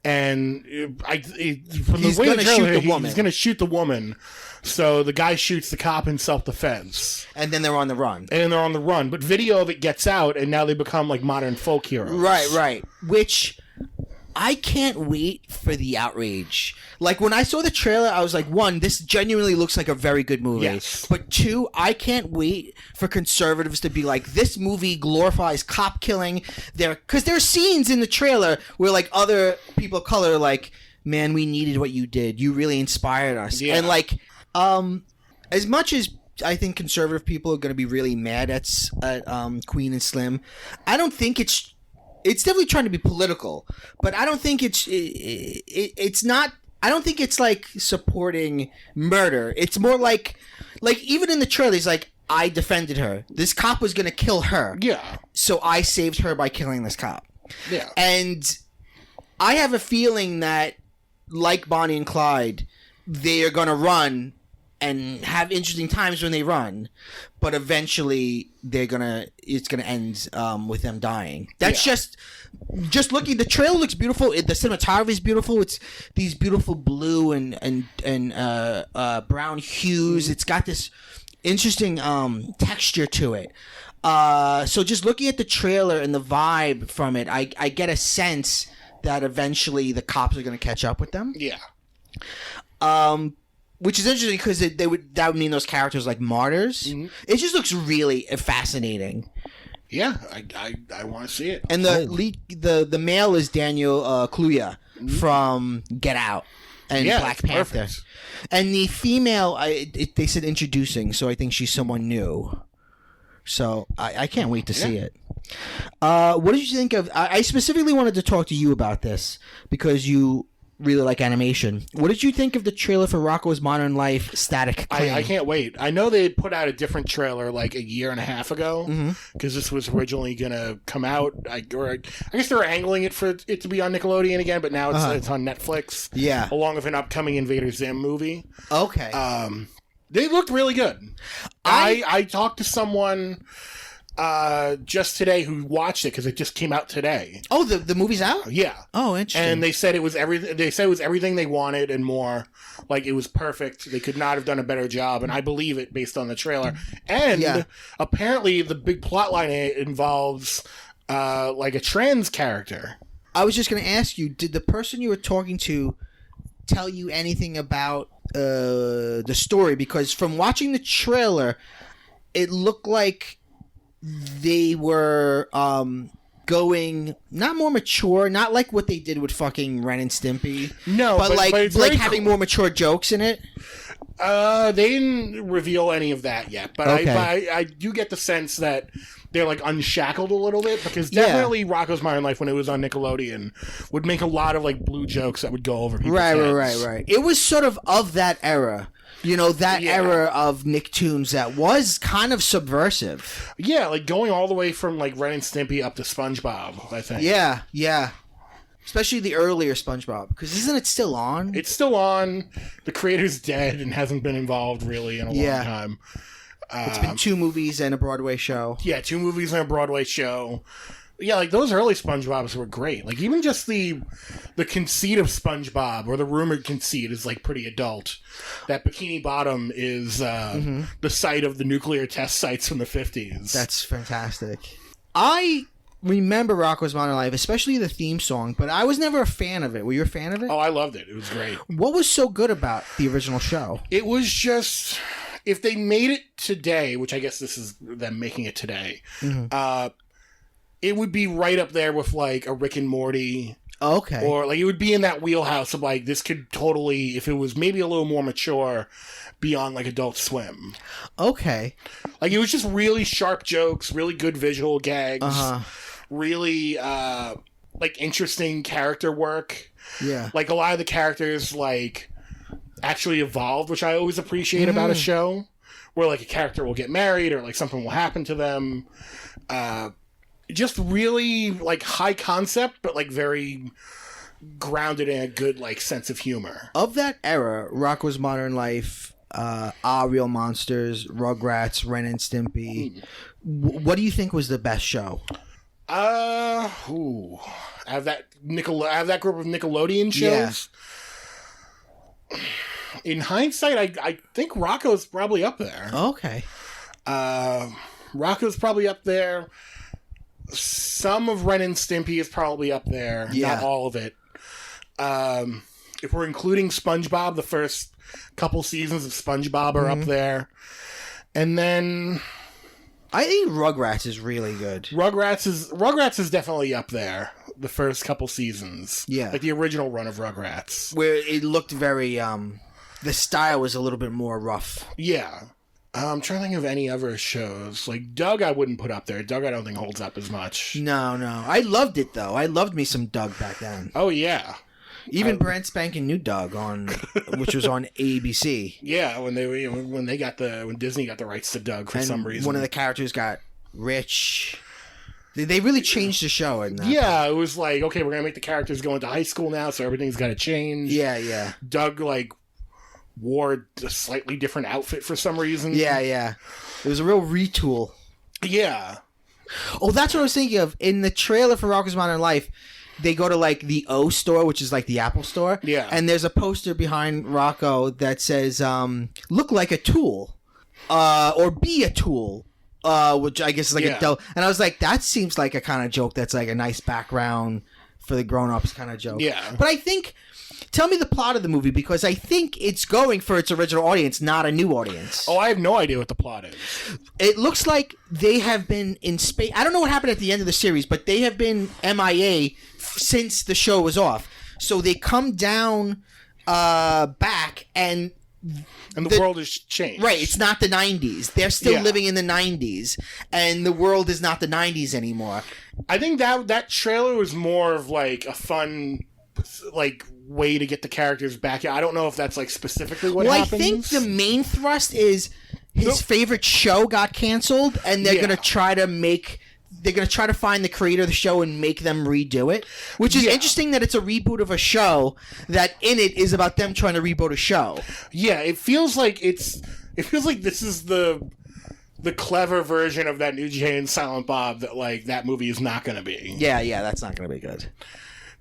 and he's going to shoot the woman. He's going to shoot the woman. So the guy shoots the cop in self-defense, and then they're on the run. But video of it gets out, and now they become like modern folk heroes. Right. Which I can't wait for the outrage. Like, when I saw the trailer, I was like, one, this genuinely looks like a very good movie. Yes. But two, I can't wait for conservatives to be like, this movie glorifies cop killing. Because there are scenes in the trailer where, like, other people of color are like, man, we needed what you did. You really inspired us. Yeah. And, like, as much as I think conservative people are going to be really mad at Queen and Slim, I don't think it's definitely trying to be political, but I don't think it's not. I don't think it's like supporting murder. It's more like even in the trailer, he's like, I defended her. This cop was going to kill her. Yeah. So I saved her by killing this cop. Yeah. And I have a feeling that, like Bonnie and Clyde, they are going to run and have interesting times when they run, but eventually it's gonna end with them dying. That's just looking. The trailer looks beautiful. The cinematography is beautiful. It's these beautiful blue and brown hues. It's got this interesting texture to it. So just looking at the trailer and the vibe from it, I get a sense that eventually the cops are gonna catch up with them. Yeah. Which is interesting because that would mean those characters like martyrs. Mm-hmm. It just looks really fascinating. Yeah, I want to see it. And the male is Daniel Kaluuya from Get Out and Black Panther. Perfect. And the female, they said introducing, so I think she's someone new. So I can't wait to see it. What did you think of? I specifically wanted to talk to you about this because you really like animation. What did you think of the trailer for Rocko's Modern Life Static Cling? I can't wait. I know they put out a different trailer like a year and a half ago because this was originally going to come out. I guess they were angling it for it to be on Nickelodeon again, but now it's on Netflix. Yeah. Along with an upcoming Invader Zim movie. Okay. They looked really good. I talked to someone just today who watched it because it just came out today. Oh, the movie's out? Yeah. Oh, interesting. And they said it was everything. They said it was everything they wanted and more. Like, it was perfect. They could not have done a better job, and I believe it based on the trailer. And apparently, the big plot line involves like a trans character. I was just going to ask you: did the person you were talking to tell you anything about the story? Because from watching the trailer, it looked like they were going not more mature, not like what they did with fucking Ren and Stimpy. No, but it's like having more mature jokes in it. They didn't reveal any of that yet, but Okay. I do get the sense that they're like unshackled a little bit, because definitely Rocko's Modern Life, when it was on Nickelodeon, would make a lot of like blue jokes that would go over people's heads. Right. It was sort of that era. You know, that era of Nicktoons that was kind of subversive. Yeah, like going all the way from like Ren and Stimpy up to SpongeBob, I think. Yeah. Especially the earlier SpongeBob, because isn't it still on? It's still on. The creator's dead and hasn't been involved really in a long time. It's been 2 movies and a Broadway show. Yeah, 2 movies and a Broadway show. Yeah, like those early SpongeBobs were great. Like even just the conceit of SpongeBob, or the rumored conceit, is like pretty adult. That Bikini Bottom is the site of the nuclear test sites from the 50s. That's fantastic. I remember Rocko's Modern Life, especially the theme song, but I was never a fan of it. Were you a fan of it? Oh, I loved it. It was great. What was so good about the original show? It was just, if they made it today, which I guess this is them making it today, it would be right up there with like a Rick and Morty. Okay. Or like it would be in that wheelhouse of like, this could totally, if it was maybe a little more mature, be on like Adult Swim. Okay. Like it was just really sharp jokes, really good visual gags, really like interesting character work. Yeah. Like a lot of the characters like actually evolved, which I always appreciate about a show, where like a character will get married or like something will happen to them. Just really like high concept, but like very grounded in a good like sense of humor. Of that era, Rocko's Modern Life, Real Monsters, Rugrats, Ren and Stimpy. What do you think was the best show? I have that group of Nickelodeon shows. Yeah. In hindsight, I think Rocko's probably up there. Okay. Rocko's probably up there. Some of Ren and Stimpy is probably up there. Yeah. Not all of it. If we're including SpongeBob, the first couple seasons of SpongeBob are up there. And then I think Rugrats is really good. Rugrats is definitely up there. The first couple seasons. Yeah. Like the original run of Rugrats. Where it looked very the style was a little bit more rough. Yeah. I'm trying to think of any other shows. Like Doug, I wouldn't put up there. Doug, I don't think holds up as much. No. I loved it, though. I loved me some Doug back then. Oh, yeah. Even brand spanking new Doug which was on ABC. Yeah, when Disney got the rights to Doug for some reason. One of the characters got rich. They really changed the show. It was like, okay, we're going to make the characters go into high school now, so everything's got to change. Yeah. Doug, like, wore a slightly different outfit for some reason. Yeah. It was a real retool. Yeah. Oh, that's what I was thinking of. In the trailer for Rocko's Modern Life, they go to, like, the O store, which is, like, the Apple store. Yeah. And there's a poster behind Rocko that says, look like a tool. Or be a tool. Which I guess is like a dope. And I was like, that seems like a kind of joke that's, like, a nice background for the grown-ups kind of joke. Yeah. But I think... Tell me the plot of the movie, because I think it's going for its original audience, not a new audience. Oh, I have no idea what the plot is. It looks like they have been in space. I don't know what happened at the end of the series, but they have been MIA since the show was off. So they come down back, and the world has changed. Right, it's not the 90s. They're still living in the 90s, and the world is not the 90s anymore. I think that trailer was more of like a fun, like, way to get the characters back. I don't know if that's like specifically what happens. I think the main thrust is his favorite show got canceled, and they're gonna try to find the creator of the show and make them redo it. Which is interesting that it's a reboot of a show that in it is about them trying to reboot a show. Yeah, it feels like this is the clever version of that new Jay and Silent Bob that like that movie is not going to be. Yeah, that's not going to be good.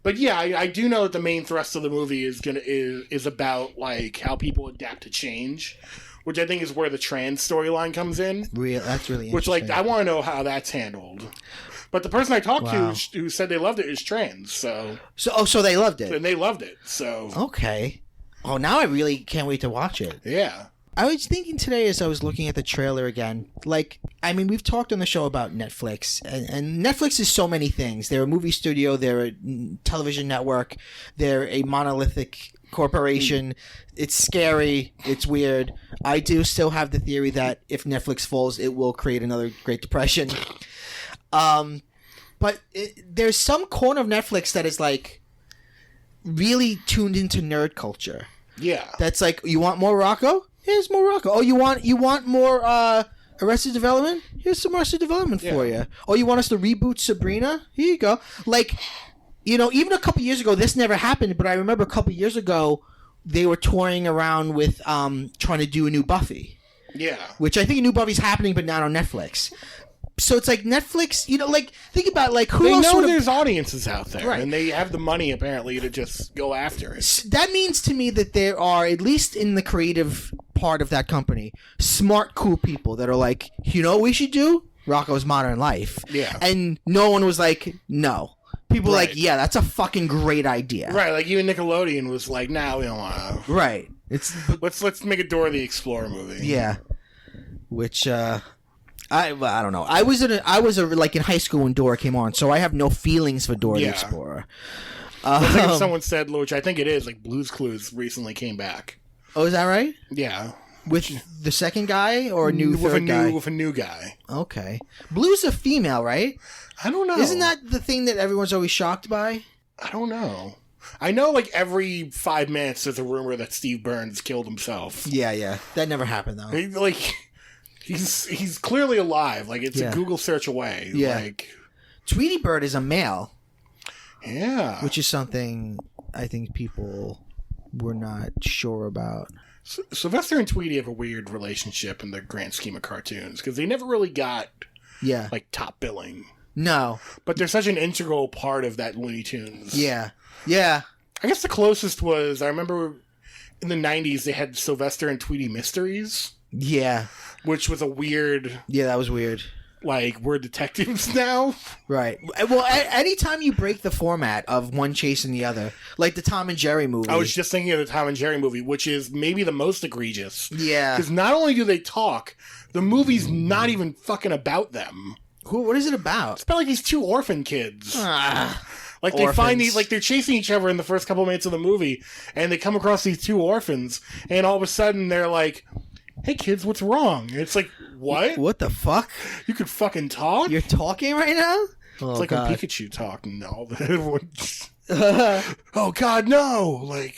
But yeah, I do know that the main thrust of the movie is about like how people adapt to change, which I think is where the trans storyline comes in. That's really interesting. Which, like, I want to know how that's handled. But the person I talked to who said they loved it is trans, so they loved it, and they loved it. So okay. Oh, now I really can't wait to watch it. Yeah. I was thinking today as I was looking at the trailer again, like, I mean, we've talked on the show about Netflix, and Netflix is so many things. They're a movie studio, they're a television network, they're a monolithic corporation. It's scary, it's weird. I do still have the theory that if Netflix falls, it will create another Great Depression. But there's some corner of Netflix that is, like, really tuned into nerd culture. Yeah. That's like, you want more Rocco? Here's more Rocco. Oh, you want more Arrested Development? Here's some Arrested Development for you. Oh, you want us to reboot Sabrina? Here you go. Like, you know, even a couple years ago, this never happened, but I remember a couple years ago, they were touring around with trying to do a new Buffy. Yeah. Which I think a new Buffy's happening, but not on Netflix. So it's like Netflix, you know, like, think about, like, who else They know there's audiences out there, right, and they have the money, apparently, to just go after it. That means to me that there are, at least in the creative part of that company, smart, cool people that are like, you know what we should do? Rocko's Modern Life. Yeah. And no one was like, no. People were like, yeah, that's a fucking great idea. Right, like even Nickelodeon was like, nah, we don't want to. Right. Let's make a Dora the Explorer movie. Yeah. Which, I don't know. I was like in high school when Dora came on, so I have no feelings for Dora the Explorer. I think someone said, which I think it is, like Blue's Clues recently came back. Oh, is that right? Yeah. With the second guy or third guy? With a new guy. Okay. Blue's a female, right? I don't know. Isn't that the thing that everyone's always shocked by? I don't know. I know, like, every 5 minutes there's a rumor that Steve Burns killed himself. Yeah. That never happened, though. He's clearly alive. Like, it's a Google search away. Yeah. Like, Tweety Bird is a male. Yeah. Which is something I think people were not sure about. Sylvester and Tweety have a weird relationship in the grand scheme of cartoons, because they never really got, like, top billing. No. But they're such an integral part of that Looney Tunes. Yeah. I guess the closest was, I remember in the 90s, they had Sylvester and Tweety Mysteries. Yeah. Which was a weird... Yeah, that was weird. Like, we're detectives now? Right. Well, anytime you break the format of one chasing the other, like the Tom and Jerry movie. I was just thinking of the Tom and Jerry movie, which is maybe the most egregious. Yeah. Because not only do they talk, the movie's not even fucking about them. What is it about? It's about, like, these two orphan kids. Like, they Orphans. find these, like, they're chasing each other in the first couple minutes of the movie, and they come across these two orphans, and all of a sudden they're like, hey, kids, what's wrong? And it's like, what? What the fuck? You could fucking talk? You're talking right now? It's like when Pikachu talked and all that. Oh, God, no! Like...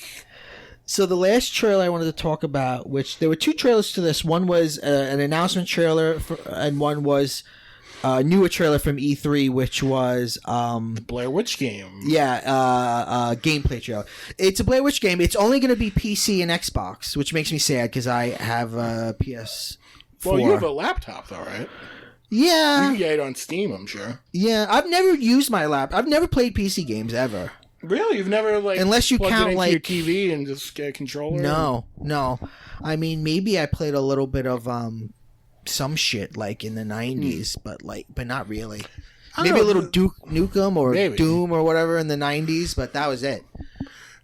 So the last trailer I wanted to talk about, which there were two trailers to this. One was an announcement trailer, and one was a newer trailer from E3, which was the Blair Witch game. Yeah, gameplay trailer. It's a Blair Witch game. It's only going to be PC and Xbox, which makes me sad because I have a PS4. Well, you have a laptop, though, right? Yeah. You can get it on Steam, I'm sure. Yeah, I've never used my laptop. I've never played PC games ever. Really? You've never, like, unless you plugged count, it into like, your TV and just get a controller? No. I mean, maybe I played a little bit of some shit, like, in the 90s, but not really. Maybe a little Duke Nukem or Doom or whatever in the 90s, but that was it.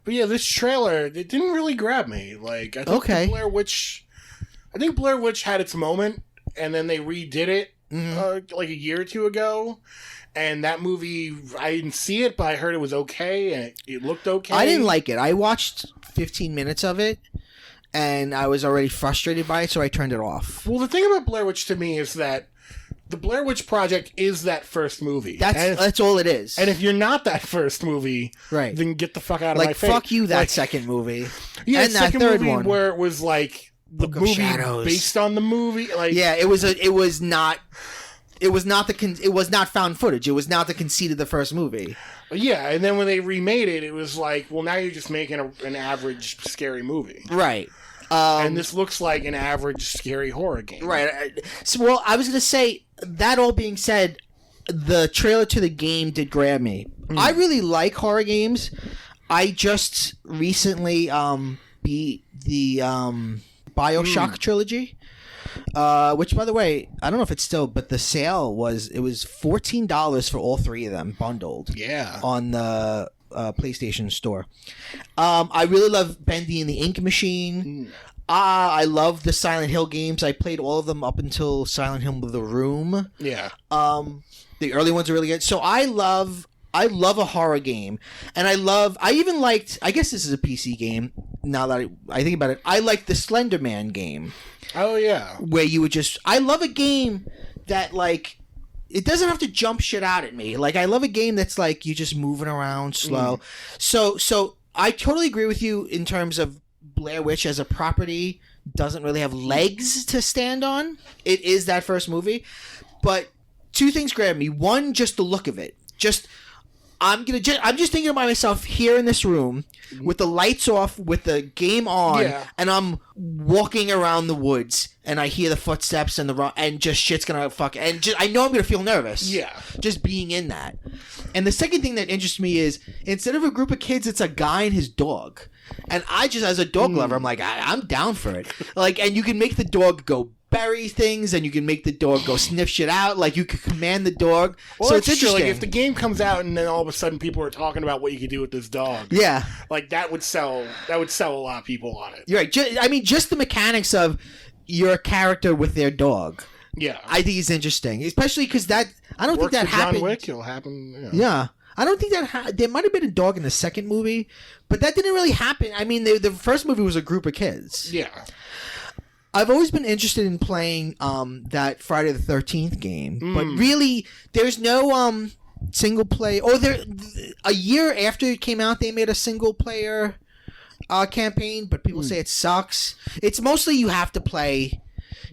But yeah, this trailer, it didn't really grab me. Like, I think Blair Witch had its moment, and then they redid it like a year or two ago. And that movie, I didn't see it, but I heard it was okay, and it looked okay. I didn't like it. I watched 15 minutes of it, and I was already frustrated by it, so I turned it off. Well, the thing about Blair Witch to me is that the Blair Witch Project is that first movie. That's all it is. And if you're not that first movie, right, then get the fuck out of my face. Like, fuck you, that second movie. Yeah, and that that third movie one. where it was like the Book of movie Shadows. based on the movie. Like, yeah, it was not found footage. It was not the conceit of the first movie. Yeah, and then when they remade it, it was like, well, now you're just making an average scary movie. Right. And this looks like an average scary horror game. Right. So, well, I was going to say, that all being said, the trailer to the game did grab me. I really like horror games. I just recently beat the BioShock trilogy. Which, by the way, I don't know if it's still, but the sale was $14 for all three of them bundled. Yeah. On the PlayStation Store. I really love Bendy and the Ink Machine. I love the Silent Hill games. I played all of them up until Silent Hill The Room. Yeah. The early ones are really good. So I love a horror game, and I even liked, I guess this is a PC game now that I think about it, I like the Slender Man game. Oh yeah. Where you would I love a game that, like, it doesn't have to jump shit out at me. Like, I love a game that's like you just moving around slow. So I totally agree with you in terms of Blair Witch as a property doesn't really have legs to stand on. It is that first movie, but two things grab me. One, just the look of it. I'm just thinking about myself here in this room with the lights off, with the game on, and I'm walking around the woods, and I hear the footsteps and just shit's gonna I know I'm gonna feel nervous. Yeah, just being in that. And the second thing that interests me is instead of a group of kids, it's a guy and his dog. And I just, as a dog lover, I'm like, I'm down for it. Like, and you can make the dog go bury things, and you can make the dog go sniff shit out. Like, you can command the dog. Well, so it's interesting. Like, if the game comes out and then all of a sudden people are talking about what you can do with this dog, like that would sell a lot of people on it. You're right. Just the mechanics of your character with their dog. Yeah, I think is interesting, especially because I don't think that happened. John Wick, it'll happen. Yeah. I don't think that there might have been a dog in the second movie, but that didn't really happen. I mean, the first movie was a group of kids. Yeah. I've always been interested in playing that Friday the 13th game, but really, there's no single player. A year after it came out, they made a single player campaign, but people say it sucks. It's mostly you have to play.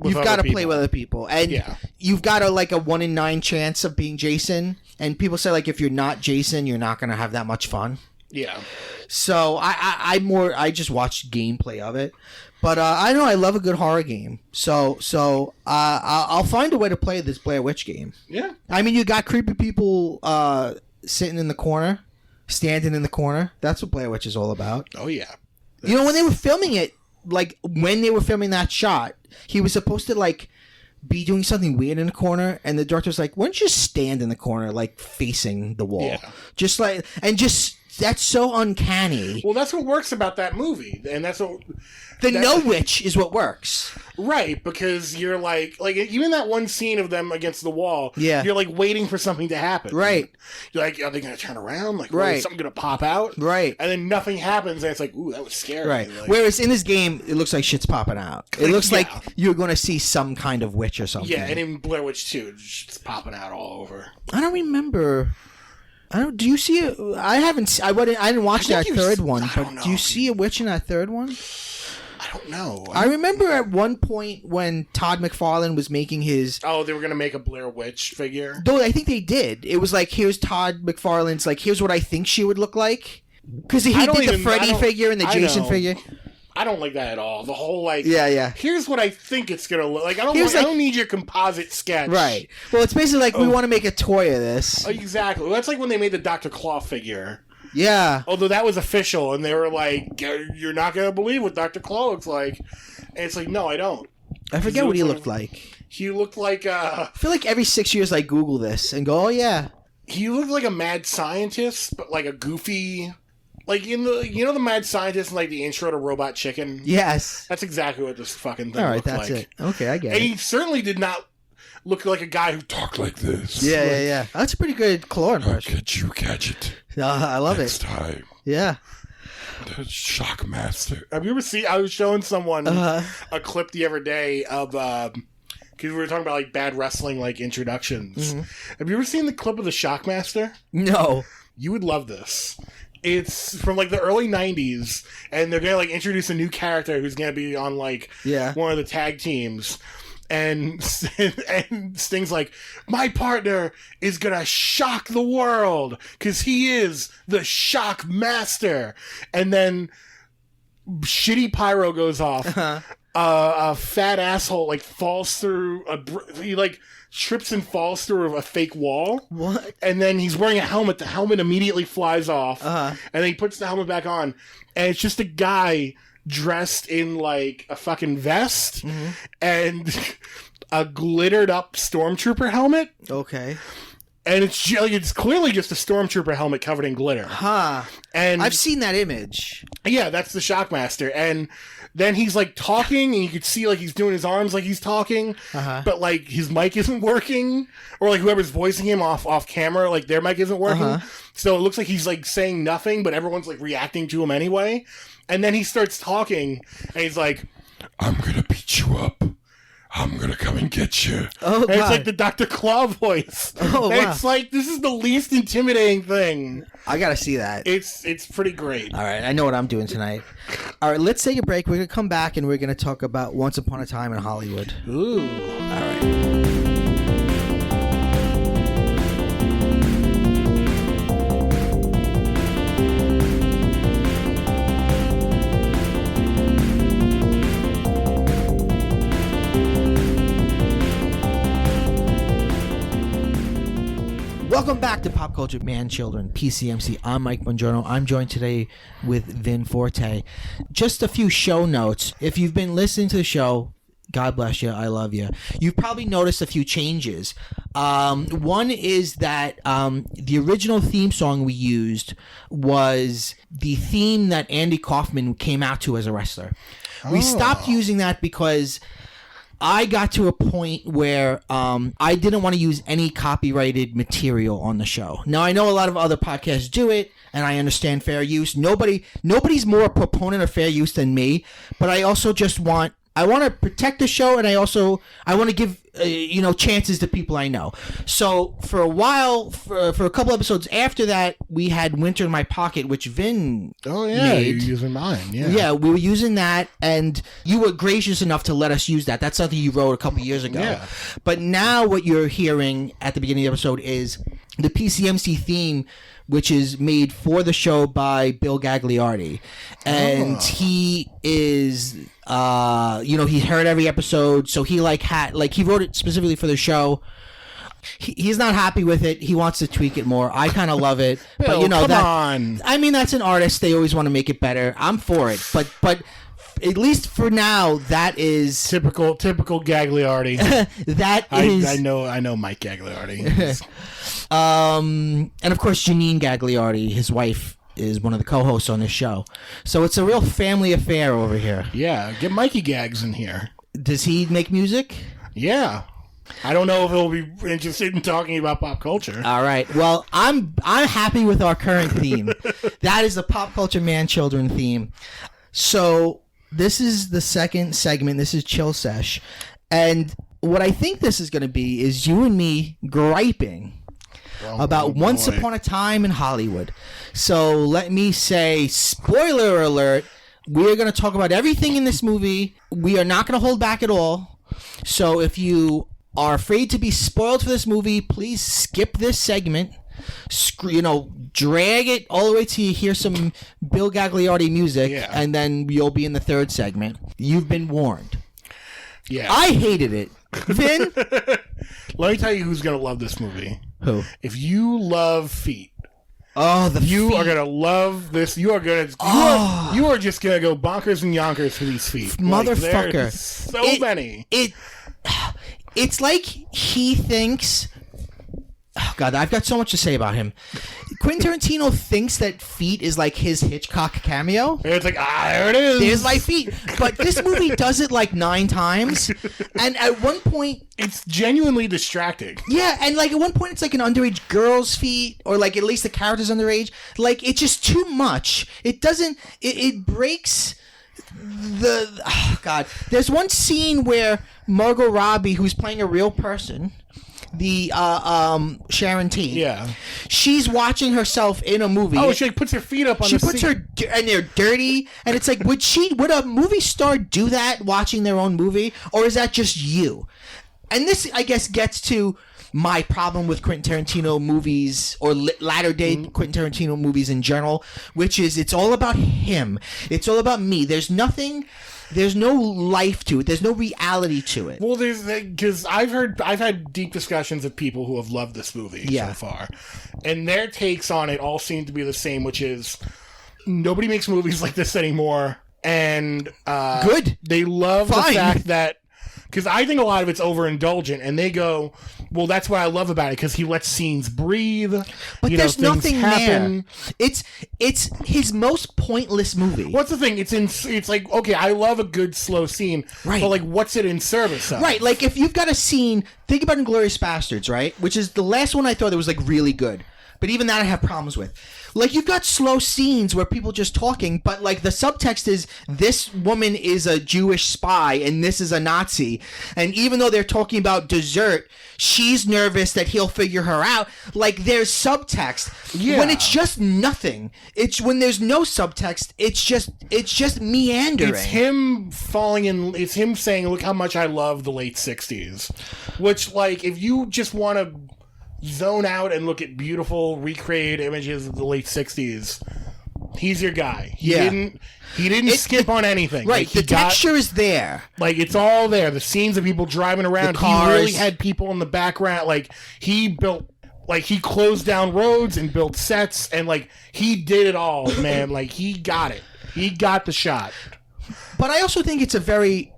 You've got to play with other people, and you've got a 1 in 9 chance of being Jason. And people say, like, if you're not Jason, you're not going to have that much fun. Yeah. So I just watched gameplay of it, but I know I love a good horror game. So I'll find a way to play this Blair Witch game. Yeah. I mean, you got creepy people sitting in the corner, standing in the corner. That's what Blair Witch is all about. Oh yeah. You know, when they were filming it, like when they were filming that shot, he was supposed to be doing something weird in the corner, and the director was like, why don't you just stand in the corner, like facing the wall? Yeah. That's so uncanny. Well, that's what works about that movie, and that's what no witch is what works, right? Because you're like even that one scene of them against the wall, you're like waiting for something to happen, right? You're like, are they going to turn around? Like, right? Is something going to pop out, right? And then nothing happens, and it's like, ooh, that was scary, right? Like, whereas in this game, it looks like shit's popping out. It looks like you're going to see some kind of witch or something. Yeah, and in Blair Witch 2, it's popping out all over. I don't remember. Do you see it? I didn't watch that third one, but do you see a witch in that third one? I don't know. I remember at one point when Todd McFarlane was making his... Oh, they were going to make a Blair Witch figure? Though I think they did. It was like, here's Todd McFarlane's, here's what I think she would look like. Because he did the Freddy figure and the Jason figure. I don't like that at all. The whole here's what I think it's gonna look like. I don't need your composite sketch. Right. Well, it's basically we want to make a toy of this. Exactly. Well, that's like when they made the Dr. Claw figure. Yeah. Although that was official, and they were like, "You're not gonna believe what Dr. Claw looks like," and it's like, no, I don't. I forget what he looked like. He looked like I feel like every 6 years I Google this and go, oh yeah. He looked like a mad scientist, but like a goofy. Like in the Mad Scientist and like the intro to Robot Chicken. Yes, that's exactly what this fucking thing. All right, looked that's like. It. Okay, I get it. And he certainly did not look like a guy who talked like this. Yeah, yeah. That's a pretty good claw impression. How could you catch it? I love next it. Time. Yeah. The Shockmaster. Have you ever seen? I was showing someone a clip the other day of because we were talking about like bad wrestling like introductions. Mm-hmm. Have you ever seen the clip of the Shockmaster? No. You would love this. It's from like the early 90s, and they're gonna introduce a new character who's gonna be on one of the tag teams, and Sting's like, my partner is gonna shock the world because he is the Shockmaster, and then shitty pyro goes off. A fat asshole falls through he trips and falls through a fake wall. What? And then he's wearing a helmet. The helmet immediately flies off. And then he puts the helmet back on. And it's just a guy dressed in a fucking vest and a glittered up stormtrooper helmet. Okay. And it's clearly just a stormtrooper helmet covered in glitter. Huh. And I've seen that image. Yeah, that's the Shockmaster. And then he's like talking, and you could see like he's doing his arms like he's talking, but like his mic isn't working, or like whoever's voicing him off camera, like their mic isn't working. So it looks like he's like saying nothing, but everyone's like reacting to him anyway. And then he starts talking, and he's like, I'm gonna beat you up. I'm gonna come and get you. Oh, and it's like the Dr. Claw voice. Oh, and wow. it's like, this is the least intimidating thing. I gotta see that. It's pretty great. All right, I know what I'm doing tonight. All right, let's take a break. We're gonna come back and we're gonna talk about Once Upon a Time in Hollywood. Ooh. All right. Welcome back to Pop Culture Man Children, PCMC. I'm Mike Bongiorno. I'm joined today with Vin Forte. Just a few show notes. If you've been listening to the show, God bless you. I love you. You've probably noticed a few changes. One is that the original theme song we used was the theme that Andy Kaufman came out to as a wrestler. We stopped using that because I got to a point where I didn't want to use any copyrighted material on the show. Now, I know a lot of other podcasts do it, and I understand fair use. Nobody's more a proponent of fair use than me, but I also just want to protect the show, and I want to give chances to people I know. So for a while, for a couple episodes after that, we had Winter in My Pocket, which Vin made. You're using mine. Yeah, we were using that, and you were gracious enough to let us use that. That's something you wrote a couple years ago. Yeah. But now what you're hearing at the beginning of the episode is the PCMC theme, which is made for the show by Bill Gagliardi. And he is, he heard every episode, so he he wrote it specifically for the show. He's not happy with it. He wants to tweak it more. I kind of love it. Bill, but come on. I mean, that's an artist. They always want to make it better. I'm for it. But at least for now, that is typical Gagliardi. I know Mike Gagliardi. And of course, Janine Gagliardi, his wife, is one of the co-hosts on this show. So it's a real family affair over here. Yeah, get Mikey Gags in here. Does he make music? Yeah. I don't know if he'll be interested in talking about pop culture. All right. Well, I'm happy with our current theme. That is the Pop Culture Man Children theme. So this is the second segment. This is Chill Sesh. And what I think this is going to be is you and me griping about Once Upon a Time in Hollywood. So let me say, spoiler alert, we're going to talk about everything in this movie. We are not going to hold back at all. So if you are afraid to be spoiled for this movie, please skip this segment. Drag it all the way till you hear some Bill Gagliardi music, and then you'll be in the third segment. You've been warned. Yeah. I hated it. Vin? Let me tell you who's going to love this movie. Who? If you love feet. Oh, you are gonna love this. You are gonna. You are just gonna go bonkers and yonkers for these feet, motherfucker. Like, so many. It's like he thinks. Oh God, I've got so much to say about him. Quentin Tarantino thinks that feet is like his Hitchcock cameo. It's like, there it is. There's my feet. But this movie does it like 9 times. And at one point... It's genuinely distracting. Yeah, and like at one point it's like an underage girl's feet, or like at least the character's underage. Like, it's just too much. It doesn't... It breaks... Oh God. There's one scene where Margot Robbie, who's playing a real person... the Sharon Tate. Yeah. She's watching herself in a movie. Oh, she like puts her feet up on the seat. She puts and they're dirty, and it's like, would a movie star do that watching their own movie, or is that just you? And this, I guess, gets to my problem with Quentin Tarantino movies, or latter-day Quentin Tarantino movies in general, which is it's all about him. It's all about me. There's no life to it. There's no reality to it. Well, because I've had deep discussions with people who have loved this movie so far, and their takes on it all seem to be the same, which is nobody makes movies like this anymore, and good. They love the fact that because I think a lot of it's overindulgent, and they go, well, that's what I love about it, because he lets scenes breathe. But there's nothing there. It's his most pointless movie. What's the thing? It's like, okay, I love a good slow scene, right? But like, what's it in service of? Right, like if you've got a scene, think about Inglourious Bastards, right? Which is the last one I thought that was like really good. But even that I have problems with. Like, you've got slow scenes where people just talking, but, like, the subtext is this woman is a Jewish spy and this is a Nazi. And even though they're talking about dessert, she's nervous that he'll figure her out. Like, there's subtext. Yeah. When it's just nothing. It's when there's no subtext, it's just meandering. It's him falling in... It's him saying, look how much I love the late 60s. Which, like, if you just want to zone out and look at beautiful recreated images of the late 60s, he's your guy. He didn't skip on anything. Right, like, the texture is there. Like, it's all there. The scenes of people driving around, the cars. He really had people in the background. Like, he closed down roads and built sets, and like, he did it all, man. Like, he got it. He got the shot. But I also think it's a very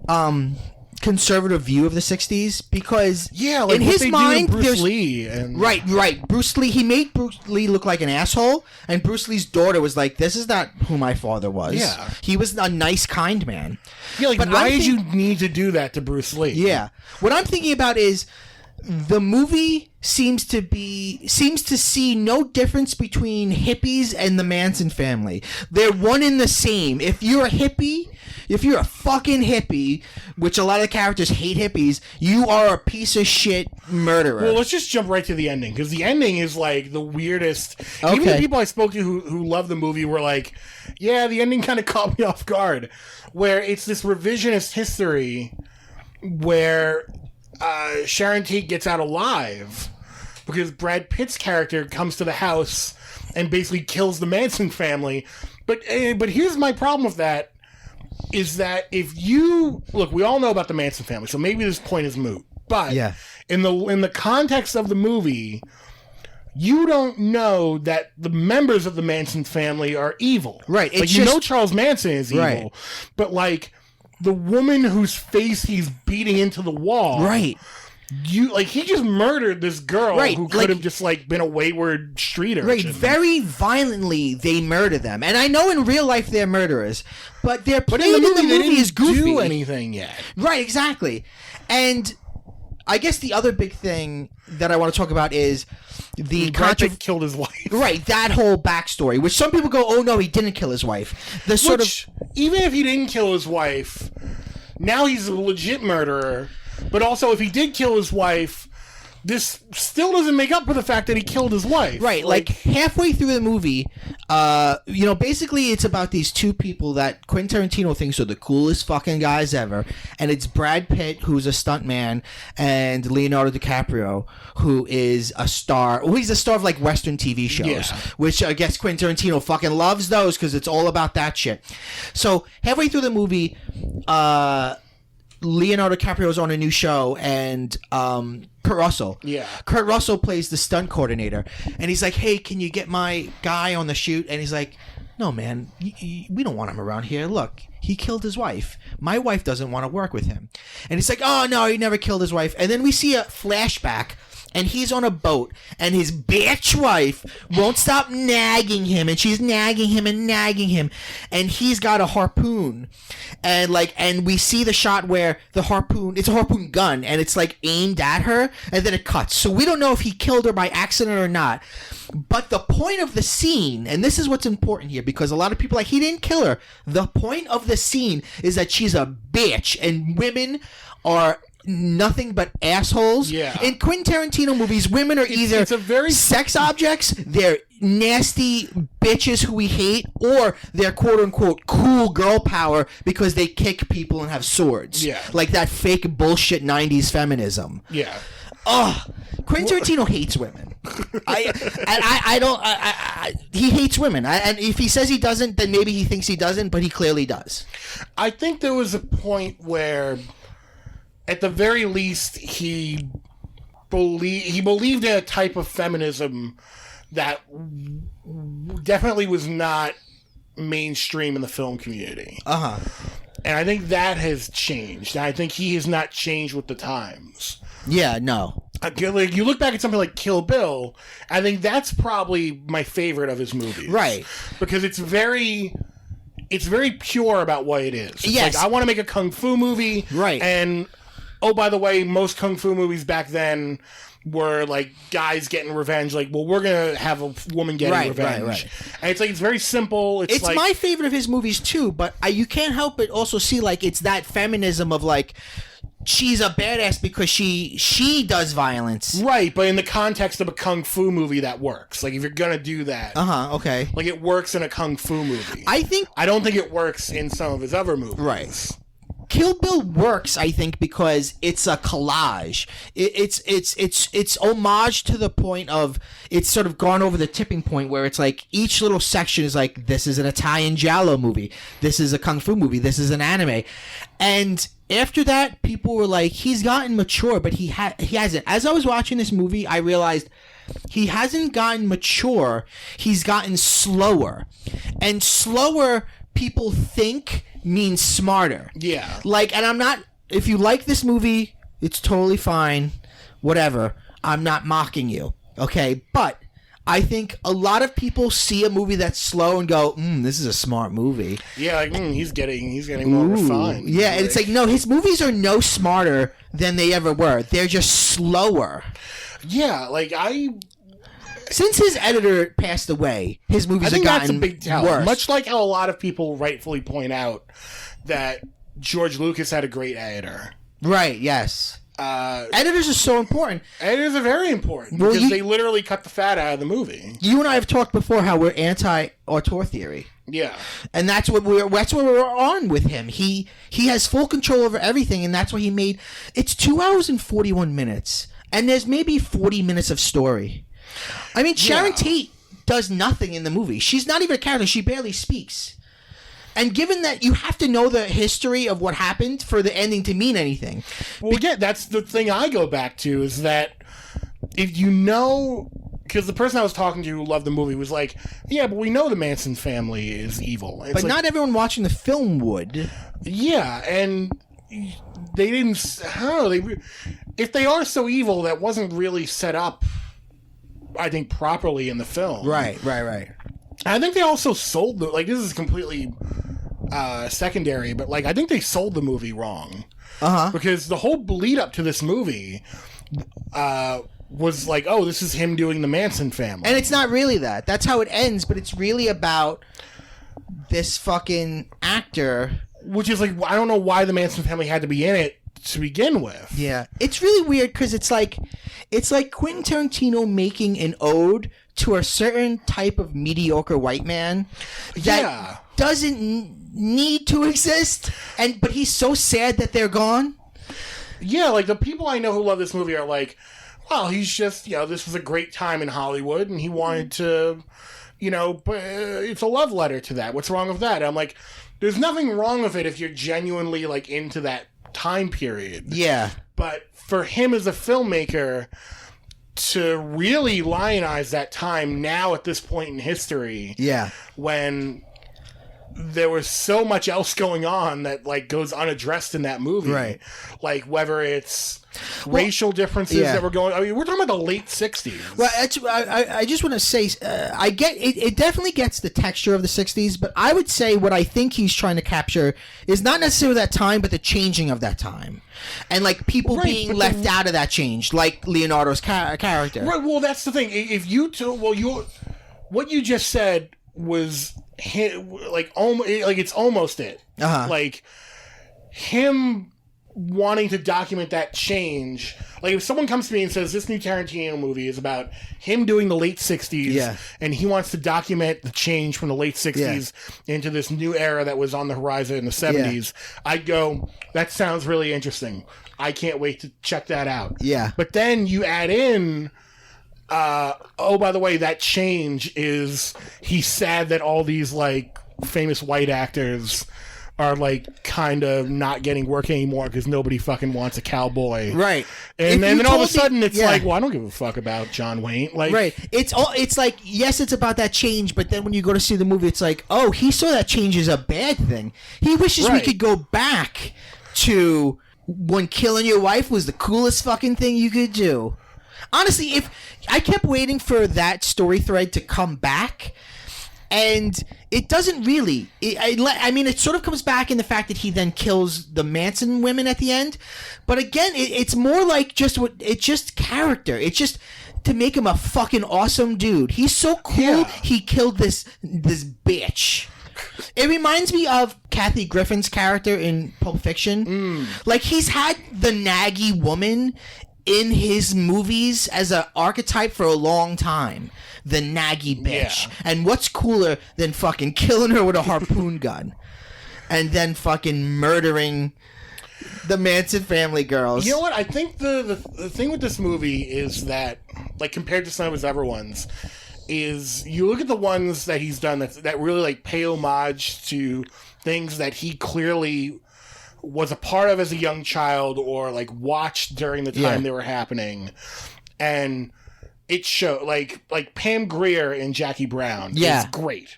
conservative view of the 60s, because like in his mind Bruce Lee and... right Bruce Lee, he made Bruce Lee look like an asshole, and Bruce Lee's daughter was like, this is not who my father was. He was a nice, kind man. Like, but why did you need to do that to Bruce Lee? What I'm thinking about is the movie seems to see no difference between hippies and the Manson family. They're one and the same. If you're a fucking hippie, which a lot of the characters hate hippies, you are a piece of shit murderer. Well, let's just jump right to the ending, because the ending is like the weirdest. Okay. Even the people I spoke to who love the movie were like, yeah, the ending kind of caught me off guard, where it's this revisionist history where Sharon Tate gets out alive because Brad Pitt's character comes to the house and basically kills the Manson family. But here's my problem with that. Is that if you look, we all know about the Manson family, so maybe this point is moot. But in the context of the movie, you don't know that the members of the Manson family are evil, right? Like, you know Charles Manson is evil, right? But like the woman whose face he's beating into the wall, right? He just murdered this girl who could have just like been a wayward street urchin. Right, very violently they murder them, and I know in real life they're murderers, but they're playing in the movie is goofy. Do anything yet? Right, exactly. And I guess the other big thing that I want to talk about is the Brad killed his wife. Right, that whole backstory, which some people go, "Oh no, he didn't kill his wife." Even if he didn't kill his wife, now he's a legit murderer. But also, if he did kill his wife, this still doesn't make up for the fact that he killed his wife. Right, like halfway through the movie, basically it's about these two people that Quentin Tarantino thinks are the coolest fucking guys ever, and it's Brad Pitt, who's a stuntman, and Leonardo DiCaprio, who is a star. Well, he's a star of like Western TV shows, which I guess Quentin Tarantino fucking loves those because it's all about that shit. So halfway through the movie, Leonardo DiCaprio's on a new show, and Kurt Russell. Yeah. Kurt Russell plays the stunt coordinator, and he's like, "Hey, can you get my guy on the shoot?" And he's like, "No, man, we don't want him around here. Look, he killed his wife. My wife doesn't want to work with him." And he's like, "Oh, no, he never killed his wife." And then we see a flashback, and he's on a boat, and his bitch wife won't stop nagging him, and she's nagging him, and he's got a harpoon, and we see the shot where the harpoon, it's a harpoon gun, and it's like aimed at her, and then it cuts. So we don't know if he killed her by accident or not. But the point of the scene, and this is what's important here, because a lot of people are like, he didn't kill her. The point of the scene is that she's a bitch, and women are nothing but assholes. Yeah. In Quentin Tarantino movies, women are either sex objects, they're nasty bitches who we hate, or they're quote-unquote cool girl power because they kick people and have swords. Yeah. Like that fake bullshit 90s feminism. Yeah. Quentin Tarantino hates women. He hates women. And if he says he doesn't, then maybe he thinks he doesn't, but he clearly does. I think there was a point where, at the very least, he believed in a type of feminism that definitely was not mainstream in the film community. And I think that has changed. And I think he has not changed with the times. Yeah, no. Like, you look back at something like Kill Bill, I think that's probably my favorite of his movies. Right. Because it's very pure about what it is. It's yes. like, I want to make a kung fu movie. Right. And, oh, by the way, most kung fu movies back then were like guys getting revenge. Like, well, we're going to have a woman getting revenge. Right. And it's like, it's very simple. It's like, my favorite of his movies too, but you can't help but also see like it's that feminism of like, she's a badass because she does violence. Right, but in the context of a kung fu movie, that works. Like, if you're gonna do that, okay, like it works in a kung fu movie. I don't think it works in some of his other movies. Right. Kill Bill works, I think, because it's a collage. It's homage to the point of it's sort of gone over the tipping point where it's like each little section is like, this is an Italian giallo movie, this is a kung fu movie, this is an anime, and after that, people were like, he's gotten mature, but he hasn't. As I was watching this movie, I realized he hasn't gotten mature. He's gotten slower, and slower people think means smarter. Yeah. Like, and I'm not, if you like this movie, it's totally fine. Whatever. I'm not mocking you. Okay. But I think a lot of people see a movie that's slow and go, this is a smart movie. Yeah. Like, he's getting more refined. Yeah. And it's like, no, his movies are no smarter than they ever were. They're just slower. Yeah. Like, since his editor passed away, his movies have gotten that's a big tell. worse. Much like how a lot of people rightfully point out that George Lucas had a great editor. Right, yes. Editors are so important. Editors are very important because they literally cut the fat out of the movie. You and I have talked before how we're anti-auteur theory. Yeah. And that's what we're on with him. He has full control over everything, and that's why he made... It's 2 hours and 41 minutes, and there's maybe 40 minutes of story. I mean, Sharon Tate does nothing in the movie. She's not even a character. She barely speaks. And given that you have to know the history of what happened for the ending to mean anything. Well, yeah, that's the thing I go back to is that if you know... Because the person I was talking to who loved the movie was like, yeah, but we know the Manson family is evil. But not everyone watching the film would. Yeah, and they didn't... I don't know. If they are so evil, that wasn't really set up... I think properly in the film. Right. I think they also sold the this is completely secondary, but I think they sold the movie wrong. Because the whole lead up to this movie was like, oh, this is him doing the Manson family. And it's not really that. That's how it ends, but it's really about this fucking actor. Which is like, I don't know why the Manson family had to be in it to begin with. Yeah. It's really weird because it's like Quentin Tarantino making an ode to a certain type of mediocre white man that doesn't need to exist, but he's so sad that they're gone. Yeah, like the people I know who love this movie are like, well, he's just, this was a great time in Hollywood and he wanted to, it's a love letter to that. What's wrong with that? And I'm like, there's nothing wrong with it if you're genuinely into that time period. Yeah. But for him as a filmmaker to really lionize that time now at this point in history, when there was so much else going on that goes unaddressed in that movie, right? Like whether it's racial differences that were going. I mean, we're talking about the late '60s. Well, I just want to say, I get it. It definitely gets the texture of the '60s, but I would say what I think he's trying to capture is not necessarily that time, but the changing of that time, and people being left out of that change, like Leonardo's character. Right. Well, that's the thing. If what you just said was it's almost it. Like him wanting to document that change. Like if someone comes to me and says this new Tarantino movie is about him doing the late 60s and he wants to document the change from the late 60s into this new era that was on the horizon in the 70s, I'd go, that sounds really interesting. I can't wait to check that out. Yeah. But then you add in oh, by the way, that change is he's sad that all these famous white actors are like kind of not getting work anymore because nobody fucking wants a cowboy, right? And then all of a sudden it's like, well, I don't give a fuck about John Wayne, like, right? It's like, yes, it's about that change, but then when you go to see the movie, it's like, oh, he saw that change as a bad thing. He wishes we could go back to when killing your wife was the coolest fucking thing you could do. Honestly, if I kept waiting for that story thread to come back. And it doesn't really. I mean, it sort of comes back in the fact that he then kills the Manson women at the end. But again, it's more like it's just character. It's just to make him a fucking awesome dude. He's so cool. Yeah. He killed this bitch. It reminds me of Kathy Griffin's character in Pulp Fiction. Like, he's had the naggy woman in his movies as an archetype for a long time. The naggy bitch. Yeah. And what's cooler than fucking killing her with a harpoon gun and then fucking murdering the Manson family girls? You know what? I think the thing with this movie is that, like, compared to some of his other ones, is you look at the ones that he's done that really, like, pay homage to things that he clearly was a part of as a young child or, like, watched during the time they were happening. And it showed, like Pam Grier in Jackie Brown is great.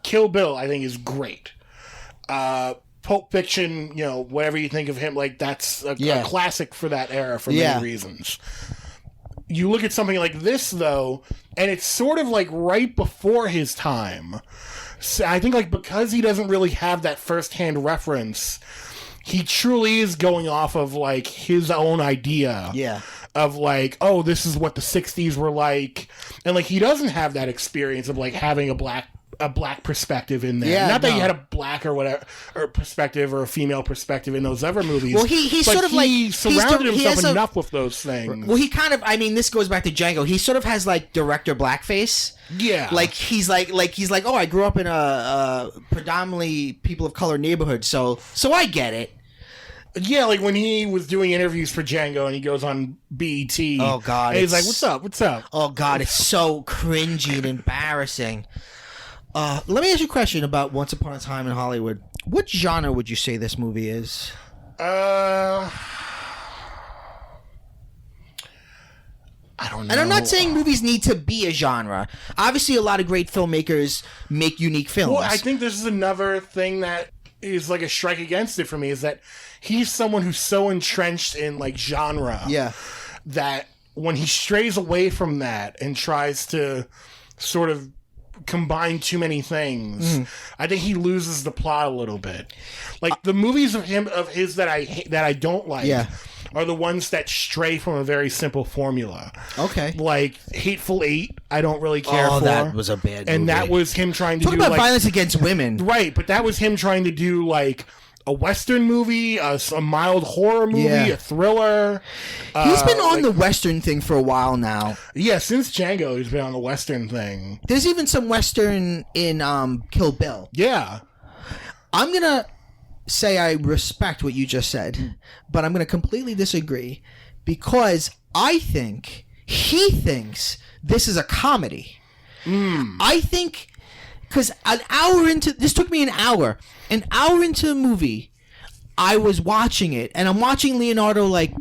Kill Bill, I think, is great. Pulp Fiction, you know, whatever you think of him, like, that's a classic for that era for many reasons. You look at something like this, though, and it's sort of, like, right before his time. So I think, like, because he doesn't really have that first-hand reference, he truly is going off of, like, his own idea. Yeah. Of, like, oh, this is what the 60s were like. And, like, he doesn't have that experience of, like, having a black perspective in there. Yeah, Not that he had a black or whatever, or perspective or a female perspective in those other movies. Well, he sort of, like, surrounded himself enough with those things. Well, he kind of, I mean, this goes back to Django. He sort of has, like, director blackface. Yeah. Like, he's like, oh, I grew up in a predominantly people of color neighborhood, so I get it. Yeah, like when he was doing interviews for Django and he goes on BET. Oh, God. And he's like, what's up? Oh, God, it's so cringy and embarrassing. Let me ask you a question about Once Upon a Time in Hollywood. What genre would you say this movie is? I don't know. And I'm not saying movies need to be a genre. Obviously, a lot of great filmmakers make unique films. Well, I think this is another thing that is like a strike against it for me, is that he's someone who's so entrenched in, like, genre that when he strays away from that and tries to sort of combine too many things, I think he loses the plot a little bit. Like, the movies of his that I don't like are the ones that stray from a very simple formula. Okay. Like Hateful Eight, I don't really care for. Oh, that was a bad movie. And that was him trying to Talk about violence against women. Right, but that was him trying to do, like, a Western movie, a mild horror movie, a thriller. He's been on the Western thing for a while now. Yeah, since Django, he's been on the Western thing. There's even some Western in Kill Bill. Yeah. I'm going to say I respect what you just said, but I'm going to completely disagree because I think he thinks this is a comedy. I think... Because this took me an hour into the movie, I was watching it, and I'm watching Leonardo, like,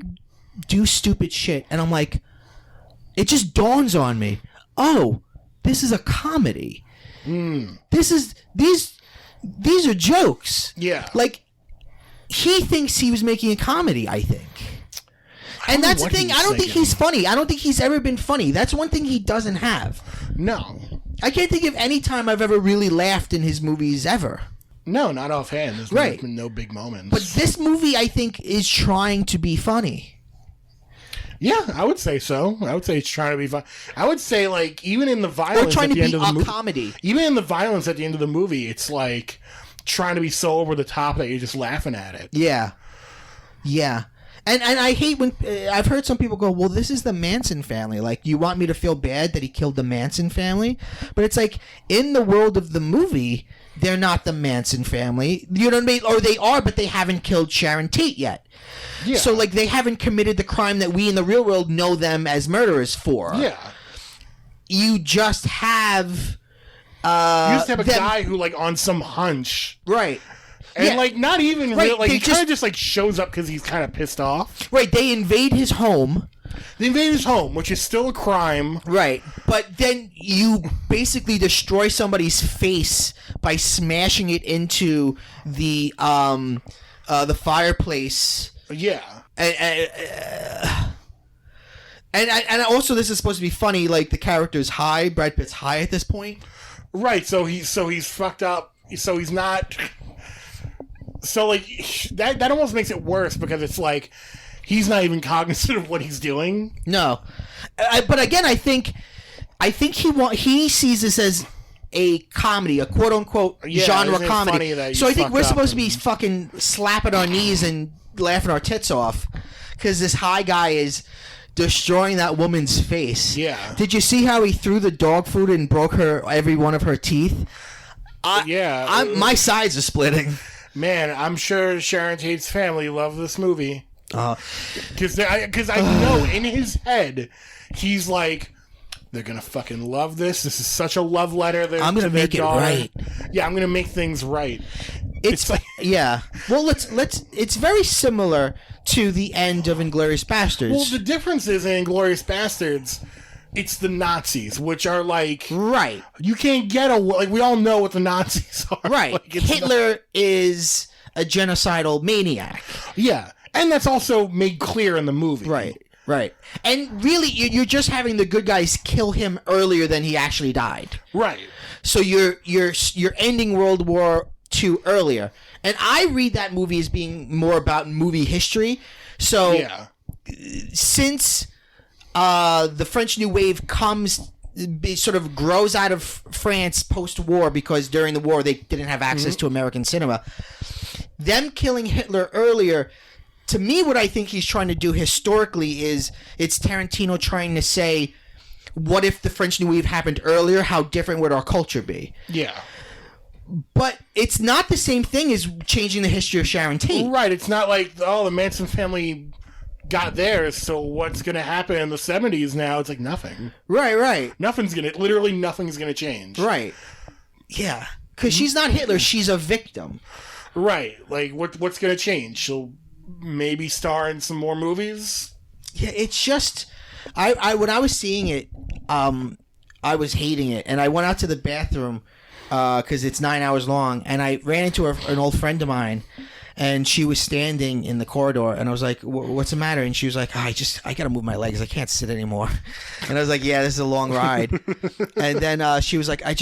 do stupid shit, and I'm like, it just dawns on me, oh, this is a comedy. These are jokes. Yeah. Like, he thinks he was making a comedy, I think. And that's the thing, I don't think he's funny. I don't think he's ever been funny. That's one thing he doesn't have. No. I can't think of any time I've ever really laughed in his movies ever. No, not offhand. There's been no big moments. But this movie, I think, is trying to be funny. Yeah, I would say so. I would say it's trying to be fun. I would say, like, even in the violence at the end of the movie, comedy. Even in the violence at the end of the movie, it's like trying to be so over the top that you're just laughing at it. Yeah. Yeah. And I hate when I've heard some people go, well, this is the Manson family. Like, you want me to feel bad that he killed the Manson family? But it's like, in the world of the movie, they're not the Manson family. You know what I mean? Or they are, but they haven't killed Sharon Tate yet. Yeah. So, like, they haven't committed the crime that we in the real world know them as murderers for. Yeah. You just have... you just have a guy who, like, on some hunch... Right. And, like, not even right, real, like, he kind of just like, shows up because he's kind of pissed off. Right, they invade his home. They invade his home, which is still a crime. Right, but then you basically destroy somebody's face by smashing it into the fireplace. Yeah. And also, this is supposed to be funny. Like, the character's high. Brad Pitt's high at this point. Right. So he's fucked up. So he's not. So like that almost makes it worse because it's like he's not even cognizant of what he's doing. No, but again, I think he sees this as a comedy, a quote unquote genre comedy. So I think we're supposed to be fucking slapping our knees and laughing our tits off because this high guy is destroying that woman's face. Yeah. Did you see how he threw the dog food and broke every one of her teeth? My sides are splitting. Man, I'm sure Sharon Tate's family loved this movie. Because I know in his head, he's like, they're going to fucking love this. This is such a love letter. I'm going to make it right. Yeah, I'm going to make things right. It's like, yeah. Well, it's very similar to the end of Inglourious Basterds. Well, the difference is in Inglourious Basterds, it's the Nazis, which are like... Right. You can't get like, we all know what the Nazis are. Right. Like, Hitler is a genocidal maniac. Yeah. And that's also made clear in the movie. Right. And really, you're just having the good guys kill him earlier than he actually died. Right. So you're ending World War II earlier. And I read that movie as being more about movie history. So yeah. Since the French New Wave sort of grows out of France post-war because during the war they didn't have access to American cinema, them killing Hitler earlier, to me what I think he's trying to do historically is it's Tarantino trying to say, what if the French New Wave happened earlier? How different would our culture be? Yeah. But it's not the same thing as changing the history of Sharon Tate. Right. It's not like, the Manson family got theirs, so what's going to happen in the 70s now? It's like nothing. Right. Nothing's going to change. Right. Yeah. Because she's not Hitler. She's a victim. Right. Like, what's going to change? She'll maybe star in some more movies? Yeah, it's just... I when I was seeing it, I was hating it. And I went out to the bathroom because it's 9 hours long. And I ran into an old friend of mine. And she was standing in the corridor, and I was like, "What's the matter?" And she was like, I got to move my legs. I can't sit anymore." And I was like, "Yeah, this is a long ride." And then she was like, I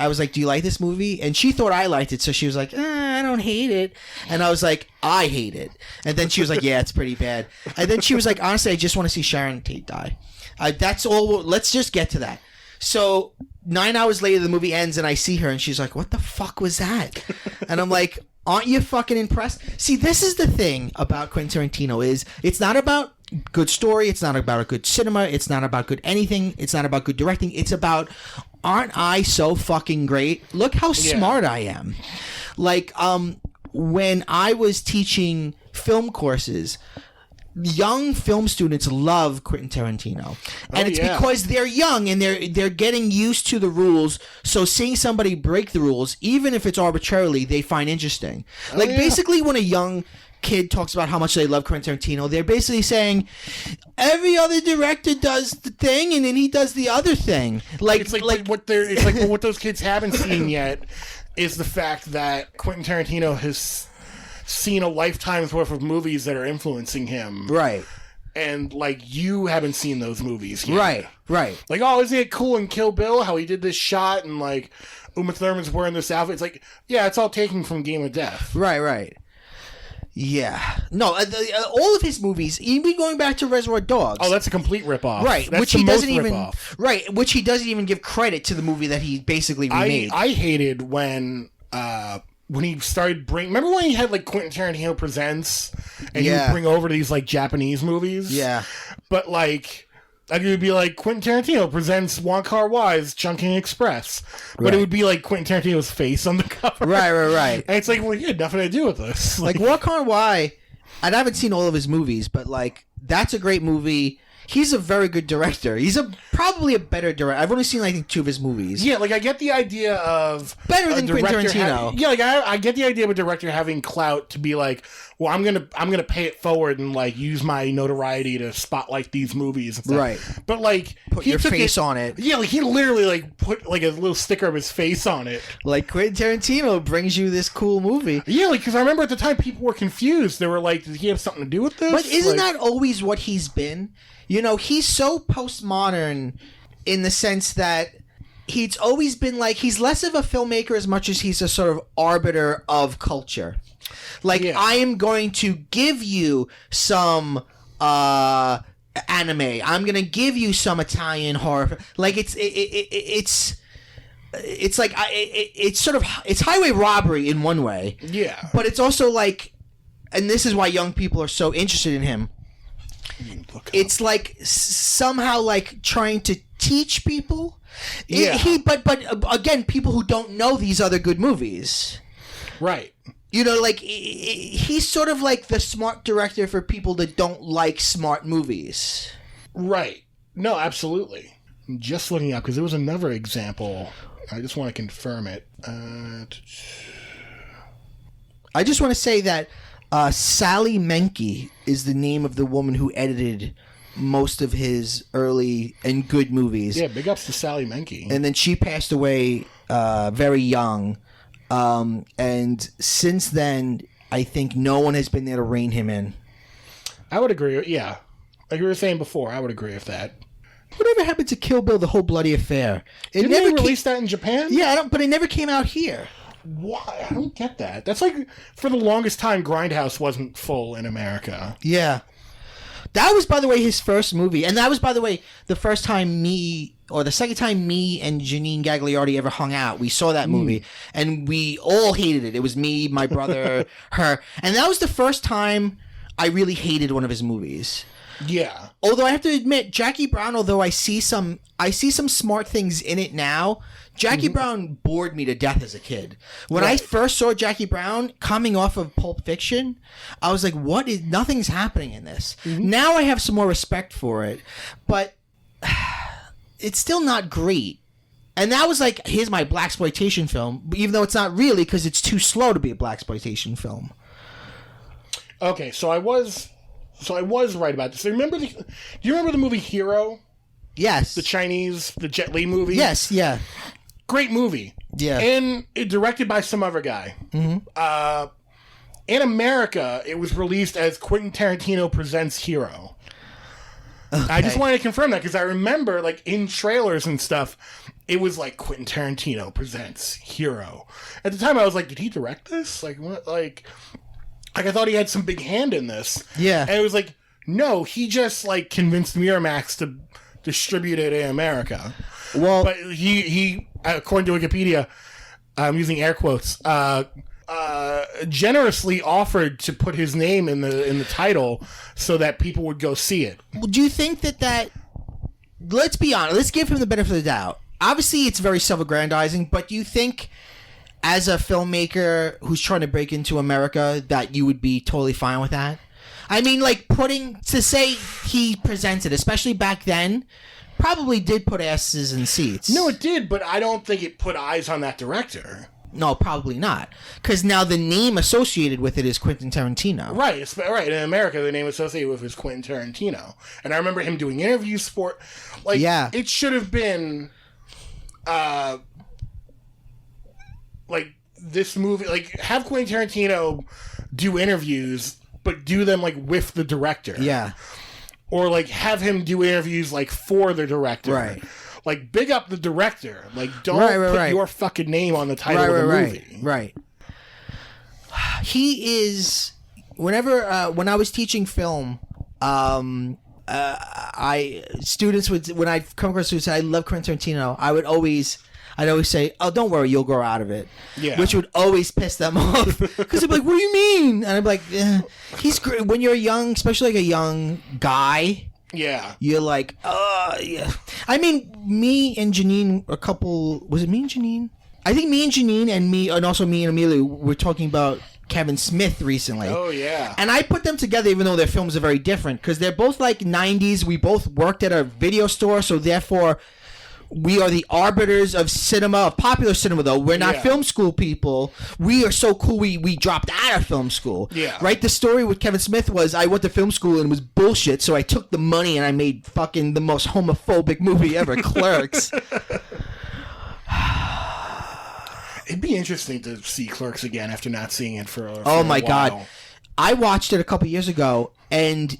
was like, "Do you like this movie?" And she thought I liked it, so she was like, "I don't hate it." And I was like, "I hate it." And then she was like, "Yeah, it's pretty bad." And then she was like, "Honestly, I just want to see Sharon Tate die. That's all. Let's just get to that." So 9 hours later, the movie ends, and I see her, and she's like, "What the fuck was that?" And I'm like, aren't you fucking impressed? See, this is the thing about Quentin Tarantino is it's not about good story. It's not about a good cinema. It's not about good anything. It's not about good directing. It's about, aren't I so fucking great? Look how smart I am. Like, when I was teaching film courses, young film students love Quentin Tarantino, and it's because they're young and they're getting used to the rules. So seeing somebody break the rules, even if it's arbitrarily, they find interesting. Basically, when a young kid talks about how much they love Quentin Tarantino, they're basically saying every other director does the thing and then he does the other thing. Like what those kids haven't seen yet is the fact that Quentin Tarantino has seen a lifetime's worth of movies that are influencing him. Right. And, like, you haven't seen those movies yet. Right. Like, isn't it cool in Kill Bill how he did this shot and, like, Uma Thurman's wearing this outfit? It's like, yeah, it's all taken from Game of Death. Right. Yeah. No, all of his movies, even going back to Reservoir Dogs. Oh, that's a complete ripoff. Right. That's which he doesn't even ripoff. Right. Which he doesn't even give credit to the movie that he basically remade. I hated when he started remember when he had like Quentin Tarantino Presents and he would bring over these like Japanese movies? Yeah. But like it would be like Quentin Tarantino presents Wong Kar-wai's Chungking Express. But it would be like Quentin Tarantino's face on the cover. Right. And it's like, well, he had nothing to do with this. Like Wong Kar-wai, and I haven't seen all of his movies, but like that's a great movie. he's a very good director. He's probably a better director. I've only seen, I think, 2 of his movies. Yeah, like, I get the idea of... Better than Quentin Tarantino. Yeah, like, I get the idea of a director having clout to be like, well, I'm gonna pay it forward and, like, use my notoriety to spotlight these movies and stuff. Right. But, like... Put your face on it. Yeah, like, he literally, like, put, like, a little sticker of his face on it. Like, Quentin Tarantino brings you this cool movie. Yeah, like, because I remember at the time people were confused. They were like, did he have something to do with this? But isn't like, that always what he's been? You know, he's so postmodern in the sense that he's always been like, he's less of a filmmaker as much as he's a sort of arbiter of culture. Like, Yeah. I am going to give you some anime. I'm going to give you some Italian horror. Like, it's like it's sort of, it's highway robbery in one way. Yeah. But it's also like, and this is why young people are so interested in him. It's like somehow like trying to teach people. Yeah. But again, people who don't know these other good movies. Right. You know, like he's sort of like the smart director for people that don't like smart movies. Right. No, absolutely. I'm just looking up because there was another example. I just want to confirm it. I just want to say that Sally Menke is the name of the woman who edited most of his early and good movies. Yeah, big ups to Sally Menke. And then she passed away very young. And since then, I think no one has been there to rein him in. I would agree. Yeah. Like we were saying before, I would agree with that. Whatever happened to Kill Bill, The Whole Bloody Affair? Didn't they release that in Japan? Yeah, but it never came out here. Why? I don't get that. That's like, for the longest time, Grindhouse wasn't full in America. Yeah. That was, by the way, his first movie. And that was, by the way, the first time the second time me and Janine Gagliardi ever hung out. We saw that movie. And we all hated it. It was me, my brother, her. And that was the first time I really hated one of his movies. Yeah. Although I have to admit, Jackie Brown, although I see some smart things in it now, Jackie Brown bored me to death as a kid. When I first saw Jackie Brown coming off of Pulp Fiction, I was like, nothing's happening in this. Now I have some more respect for it, but it's still not great. And that was like, here's my blaxploitation film, even though it's not really because it's too slow to be a blaxploitation film. Okay, so I was right about this. Do you remember the movie Hero? Yes. The Jet Li movie? Yes, yeah. Great movie. Yeah. And directed by some other guy. Mm-hmm. In America, it was released as Quentin Tarantino Presents Hero. Okay. I just wanted to confirm that because I remember, like, in trailers and stuff, it was like Quentin Tarantino Presents Hero. At the time, I was like, did he direct this? Like, what? Like I thought he had some big hand in this. Yeah. And it was like, no, he just, like, convinced Miramax to distribute it in America. Well, but he according to Wikipedia, I'm using air quotes, generously offered to put his name in the title so that people would go see it. Well, do you think that let's be honest, let's give him the benefit of the doubt. Obviously, it's very self-aggrandizing, but do you think, as a filmmaker who's trying to break into America, that you would be totally fine with that? I mean, like, to say he presented, especially back then, probably did put asses in seats. No, it did, but I don't think it put eyes on that director. No, probably not. Because now the name associated with it is Quentin Tarantino. Right, right. In America, the name associated with it is Quentin Tarantino. And I remember him doing interviews for it. Like, it should have been, like, this movie, like, have Quentin Tarantino do interviews, but do them, like, with the director. Yeah. Or, like, have him do interviews, like, for the director. Right. Like, big up the director. Like, don't put your fucking name on the title of the movie. Right. He is... when I was teaching film, when I'd come across students, I love Quentin Tarantino, I'd always say, oh, don't worry, you'll grow out of it. Yeah. Which would always piss them off. Because they'd be like, what do you mean? And I'd be like, he's great. When you're young, especially like a young guy, you're like, yeah. I mean, me and Janine, was it me and Janine? I think me and Janine and also me and Amelia were talking about Kevin Smith recently. Oh, yeah. And I put them together even though their films are very different because they're both like 90s. We both worked at a video store, so therefore we are the arbiters of cinema, of popular cinema, though. We're not film school people. We are so cool, we dropped out of film school. Yeah. Right? The story with Kevin Smith was I went to film school and it was bullshit, so I took the money and I made fucking the most homophobic movie ever, Clerks. It'd be interesting to see Clerks again after not seeing it for oh my a while. God. I watched it a couple years ago, and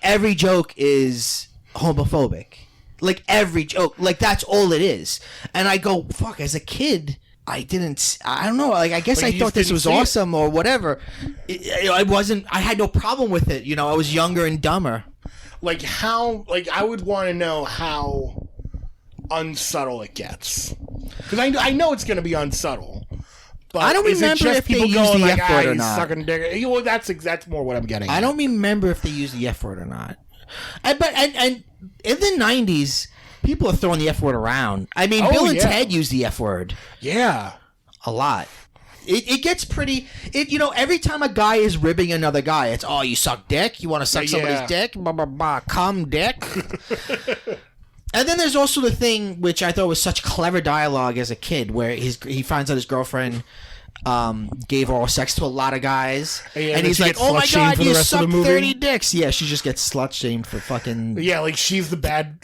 every joke is homophobic. Like, every joke. Like, that's all it is. And I go, fuck, as a kid, I don't know. Like, I guess I thought this was awesome or whatever. I had no problem with it. You know, I was younger and dumber. Like, I would want to know how unsubtle it gets. Because I know it's going to be unsubtle. But I don't remember if they used the F word or not. Sucking dick. Well, that's more what I'm getting at. I don't remember if they used the F word or not. And in the 90s, people are throwing the F word around. I mean, Bill and Ted used the F word. Yeah. A lot. It gets pretty... every time a guy is ribbing another guy, it's, oh, you suck dick? You want to suck somebody's dick? Blah, blah, blah. Cum dick? And then there's also the thing, which I thought was such clever dialogue as a kid, where he finds out his girlfriend gave oral sex to a lot of guys, and he's like, "Oh my God, you sucked 30 dicks." Yeah, she just gets slut shamed for fucking. Yeah, like she's the bad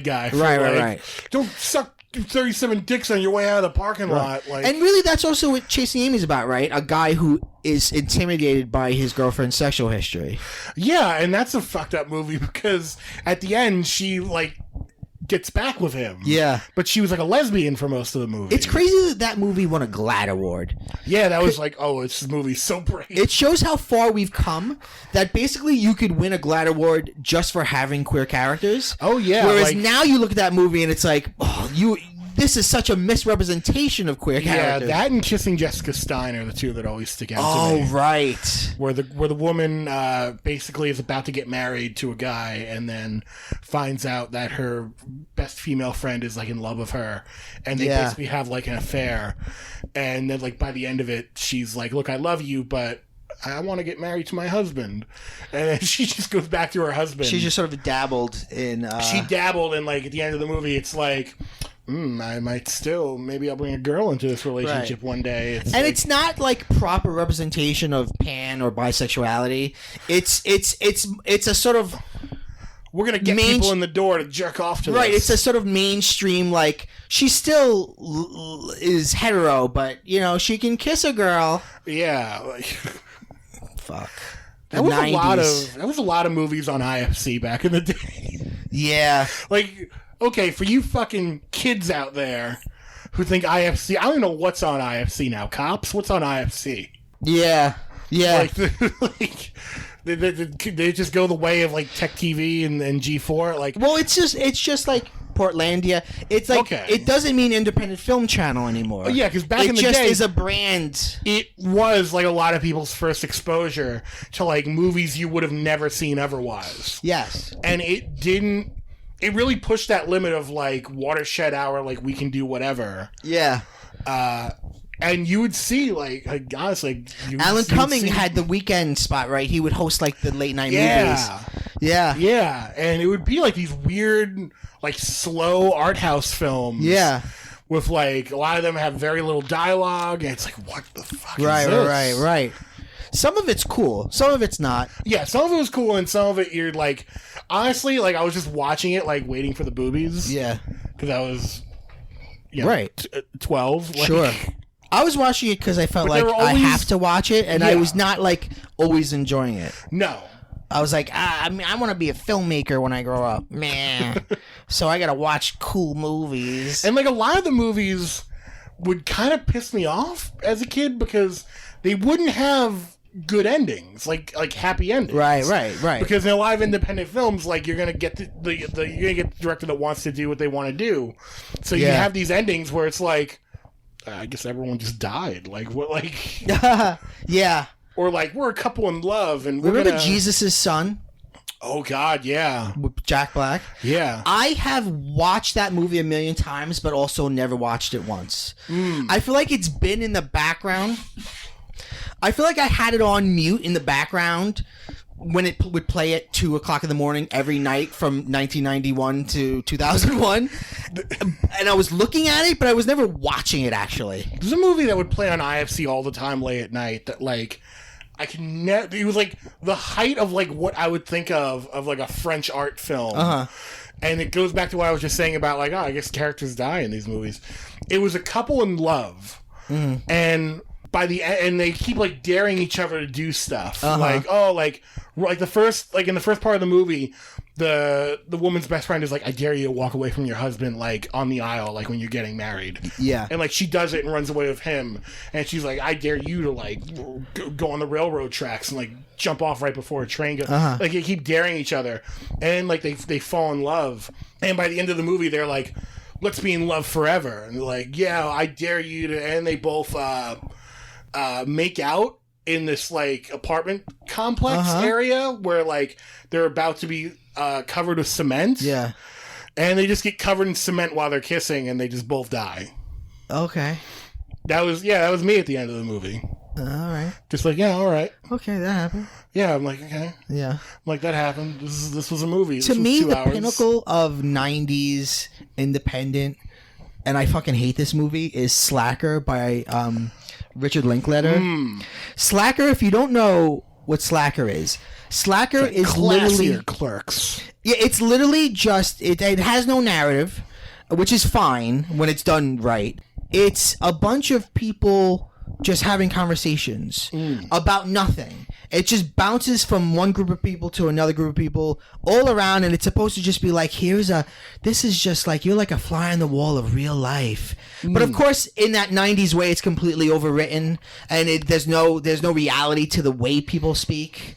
guy. Right. Don't suck 37 dicks on your way out of the parking lot. Like, and really, that's also what Chasing Amy's about, right? A guy who is intimidated by his girlfriend's sexual history. Yeah, and that's a fucked up movie because at the end she gets back with him. Yeah. But she was like a lesbian for most of the movie. It's crazy that movie won a GLAAD award. Yeah, that was like, oh, this movie's so brave. It shows how far we've come that basically you could win a GLAAD award just for having queer characters. Oh, yeah. Whereas now you look at that movie and it's like, oh, this is such a misrepresentation of queer characters. Yeah, that and Kissing Jessica Stein are the two that always stick out to me. Oh, right. Where the woman basically is about to get married to a guy and then finds out that her best female friend is in love with her, and they basically have an affair, and then by the end of it she's like, look, I love you, but I want to get married to my husband. And then she just goes back to her husband. She just sort of dabbled in... She dabbled, and at the end of the movie it's like... I might still, maybe I'll bring a girl into this relationship one day. It's not proper representation of pan or bisexuality. It's a sort of, we're gonna get people in the door to jerk off to. Right, this. It's a sort of mainstream. She still is hetero, but she can kiss a girl. Yeah. Fuck. That was a lot of movies on IFC back in the day. Yeah. Okay, for you fucking kids out there who think IFC... I don't know what's on IFC now. Cops? What's on IFC? Yeah. Yeah. They just go the way of Tech TV and G4. Well, it's just like Portlandia. It's It doesn't mean Independent Film Channel anymore. Yeah, because back in the day... It just is a brand. It was a lot of people's first exposure to movies you would have never seen otherwise. Yes. And it didn't... It really pushed that limit of watershed hour, we can do whatever. Yeah. And you would see honestly, Alan Cumming had the weekend spot, right? He would host the late night movies. Yeah. Yeah. And it would be these weird, slow art house films. Yeah. With a lot of them have very little dialogue, and it's what the fuck is this? Right. Some of it's cool. Some of it's not. Yeah, some of it was cool, and some of it you're honestly, I was just watching it, waiting for the boobies. Yeah. Because I was, 12. Sure. I was watching it because I felt I have to watch it, and I was not, always enjoying it. No. I was I want to be a filmmaker when I grow up. Man. So I got to watch cool movies. And, a lot of the movies would kind of piss me off as a kid because they wouldn't have good endings, happy endings. Right. Because in a lot of independent films, you're gonna get the director that wants to do what they want to do. So you have these endings where it's I guess everyone just died. Yeah. Or we're a couple in love and remember Jesus' Son? Oh God, yeah. With Jack Black? Yeah. I have watched that movie a million times, but also never watched it once. I feel it's been in the background. I feel like I had it on mute in the background when it would play at 2 o'clock in the morning every night from 1991 to 2001. And I was looking at it, but I was never watching it, actually. There's a movie that would play on IFC all the time late at night that, like, I can never... It was, like, the height of, like, what I would think of like, a French art film. Uh-huh. And it goes back to what I was just saying about, like, I guess characters die in these movies. It was a couple in love. Mm. And... by the end, and they keep like daring each other to do stuff. Like, in the first part of the movie, the woman's best friend is like, I dare you to walk away from your husband, like on the aisle, like when you're getting married. Yeah. And like she does it and runs away with him, and she's like, I dare you to like go on the railroad tracks and like jump off right before a train goes. Like they keep daring each other, and like they fall in love, and by the end of the movie, they're like, let's be in love forever, and they're like, yeah, I dare you to, and they both make out in this like apartment complex area where like they're about to be covered with cement. Yeah. And they just get covered in cement while they're kissing and they just both die. Okay. That was me at the end of the movie. All right. Just like, yeah, all right. Okay, that happened. Yeah, I'm like, okay. Yeah. I'm like, that happened. This was a movie. To me, the pinnacle of 90s independent, and I fucking hate this movie, is Slacker by Richard Linklater. Slacker, if you don't know what Slacker is literally Clerks. Yeah, it's literally just it has no narrative, which is fine when it's done right. It's a bunch of people just having conversations about nothing. It just bounces from one group of people to another group of people all around, and it's supposed to just be like, this is just like, you're like a fly on the wall of real life. But of course, in that 90s way, it's completely overwritten, and there's no reality to the way people speak.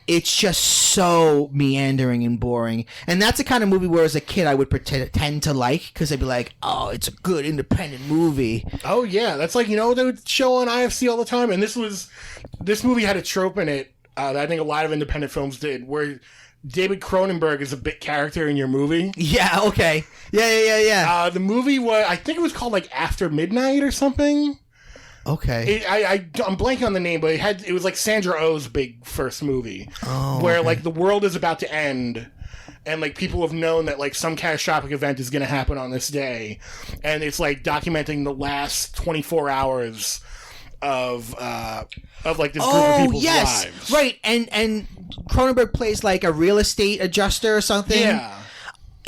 It's just so meandering and boring. And that's the kind of movie where as a kid I would pretend to like, because I'd be like, oh, it's a good independent movie. Oh, yeah. That's like, they would show on IFC all the time. And this movie had a trope in it that I think a lot of independent films did, where David Cronenberg is a bit character in your movie. Yeah, okay. Yeah. The movie I think it was called like After Midnight or something. Okay. I'm blanking on the name, but it was like Sandra Oh's big first movie, where okay. like the world is about to end, and like people have known that like some catastrophic event is going to happen on this day, and it's like documenting the last 24 hours of like this group of people's lives. Right, and Cronenberg plays like a real estate adjuster or something. Yeah.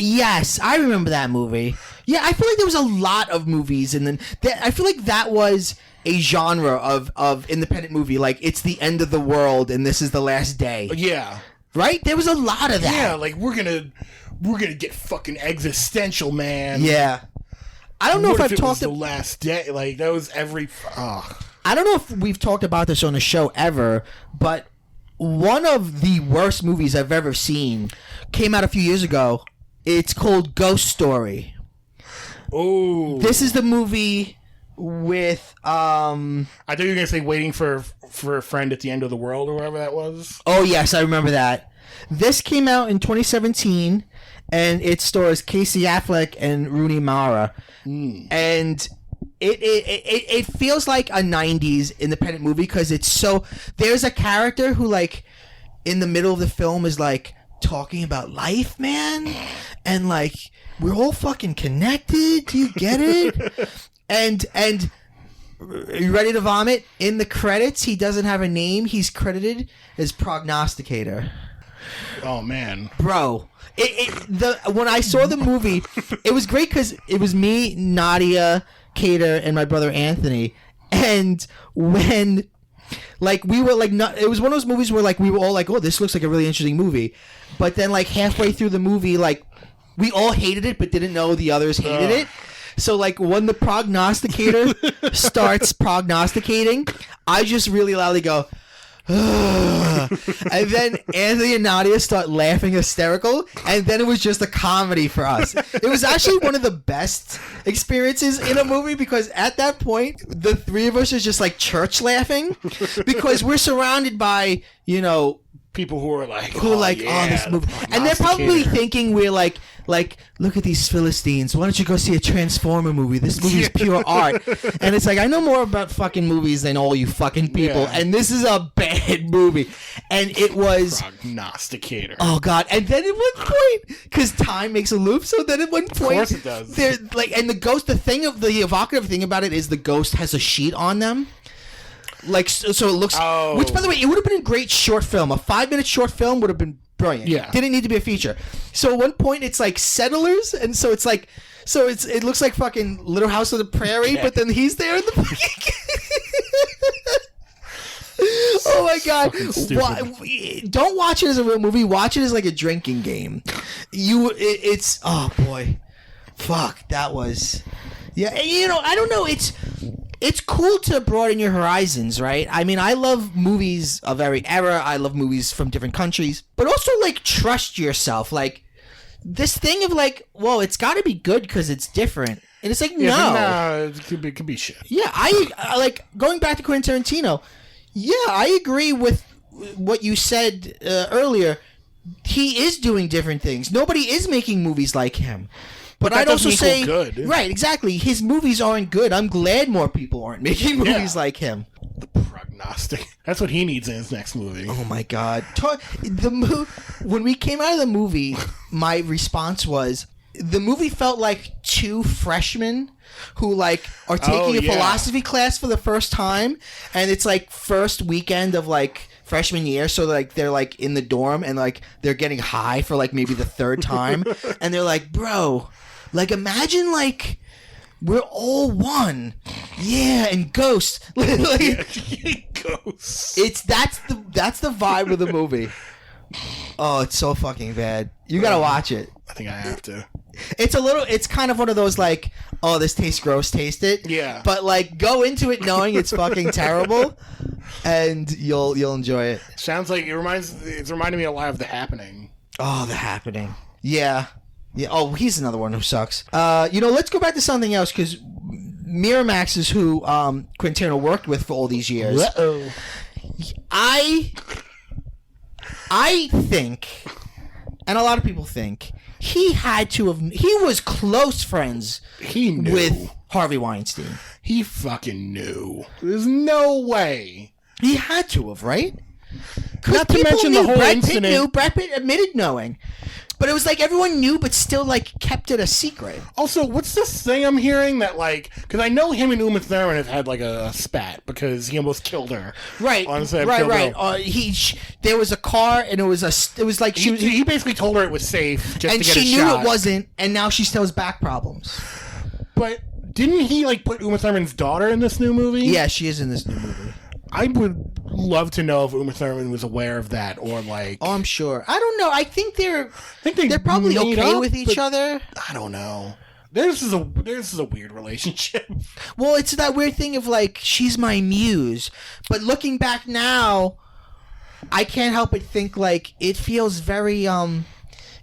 Yes, I remember that movie. Yeah, I feel like there was a lot of movies, and then I feel like that was a genre of independent movie. Like, it's the end of the world, and this is the last day. Yeah. Right? There was a lot of that. Yeah, like, we're gonna get fucking existential, man. Yeah. I don't know if I've talked the last day. Like, that was every... I don't know if we've talked about this on the show ever, but one of the worst movies I've ever seen came out a few years ago. It's called Ghost Story. Oh. This is the movie with I thought you were gonna say Waiting for a Friend at the End of the World or whatever that was. Oh yes, I remember that. This came out in 2017, and it stars Casey Affleck and Rooney Mara, and it feels like a 90s independent movie because it's so. There's a character who like in the middle of the film is like talking about life, man, and like we're all fucking connected. Do you get it? And are you ready to vomit? In the credits, he doesn't have a name. He's credited as prognosticator. Oh man, bro! When I saw the movie, it was great because it was me, Nadia, Cater, and my brother Anthony. And when, like, we were like, it was one of those movies where like we were all like, "Oh, this looks like a really interesting movie," but then like halfway through the movie, like we all hated it, but didn't know the others hated it. So, like, when the prognosticator starts prognosticating, I just really loudly go, ugh. And then Anthony and Nadia start laughing hysterical, and then it was just a comedy for us. It was actually one of the best experiences in a movie because at that point, the three of us are just, like, church laughing because we're surrounded by, you know... people who are like, oh, this movie. And they're probably thinking we're, like like, look at these Philistines. Why don't you go see a Transformer movie? This movie is pure art. And it's like, I know more about fucking movies than all you fucking people. Yeah. And this is a bad movie. And it was... Prognosticator. Oh, God. And then at one point, because time makes a loop, so then at one point... Of course it does. They're, like, and the ghost, the evocative thing about it is the ghost has a sheet on them. Like, so it looks... Oh. Which, by the way, it would have been a great short film. A 5-minute short film would have been brilliant. Yeah. Didn't need to be a feature. So at one point, it's like settlers, and so it's like... So it looks like fucking Little House on the Prairie, but then he's there in the fucking... Oh my God! Don't watch it as a real movie. Watch it as like a drinking game. It's oh boy, fuck that was, yeah. And, I don't know. It's cool to broaden your horizons, right? I mean, I love movies of every era. I love movies from different countries, but also like trust yourself. Like this thing of like, well, it's got to be good because it's different, and it's like no, it could be shit. Yeah, I like going back to Quentin Tarantino. Yeah, I agree with what you said earlier. He is doing different things. Nobody is making movies like him. But I'd also say, good. Right, exactly. His movies aren't good. I'm glad more people aren't making movies like him. The prognostic. That's what he needs in his next movie. Oh my God! When we came out of the movie, my response was the movie felt like two freshmen who like are taking a philosophy class for the first time, and it's like first weekend of like freshman year, so like they're like in the dorm and like they're getting high for like maybe the third time, and they're like, bro, like imagine like we're all one, yeah, and ghosts, like, ghosts. That's the vibe of the movie. Oh, it's so fucking bad. You gotta watch it. I think I have to. It's kind of one of those like, oh, this tastes gross, taste it. Yeah. But like, go into it knowing it's fucking terrible, and you'll enjoy it. Sounds like it's reminding me a lot of The Happening. Oh, The Happening. Yeah. Yeah. Oh, he's another one who sucks. Let's go back to something else because Miramax is who Quintero worked with for all these years. Uh-oh. I think, and a lot of people think, he was close friends with Harvey Weinstein. He fucking knew. There's no way. He had to have, right? Not to mention the whole incident. Brad Pitt admitted knowing. But it was like everyone knew, but still like kept it a secret. Also, what's this thing I'm hearing that like? Because I know him and Uma Thurman have had like a spat because he almost killed her. Right, on set of right. There was a car, and it was like he basically told her it was safe, just and to get a shot. she knew it wasn't, and now she still has back problems. But didn't he like put Uma Thurman's daughter in this new movie? Yeah, she is in this new movie. I would love to know if Uma Thurman was aware of that, or like. Oh, I'm sure. I don't know. I think they're probably made okay up, with each other. I don't know. This is a weird relationship. Well, it's that weird thing of like she's my muse, but looking back now, I can't help but think like it feels very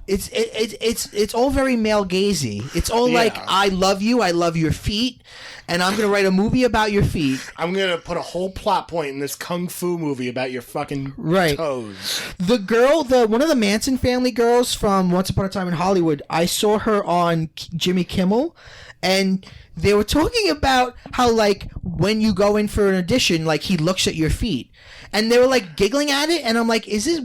It's all very male gazy. It's all like I love your feet, and I'm gonna write a movie about your feet. I'm gonna put a whole plot point in this kung fu movie about your fucking toes. The girl, one of the Manson family girls from Once Upon a Time in Hollywood, I saw her on Jimmy Kimmel, and they were talking about how like when you go in for an audition, like he looks at your feet. And they were like giggling at it, and I'm like, "Is this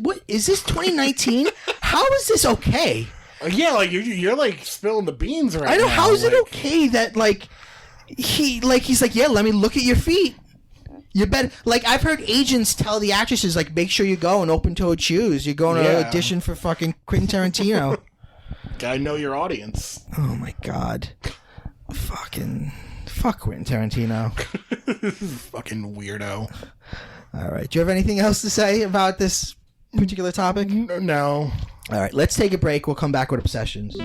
2019? How is this okay?" Yeah, like you're like spilling the beans right now. I know. How is it okay that like he's like, "Yeah, let me look at your feet." You better like I've heard agents tell the actresses like, "Make sure you go in open-toed shoes. You're going to audition for fucking Quentin Tarantino." Gotta know your audience. Oh my God, fuck Quentin Tarantino. Fucking weirdo. All right. Do you have anything else to say about this particular topic? No. All right. Let's take a break. We'll come back with Obsessions.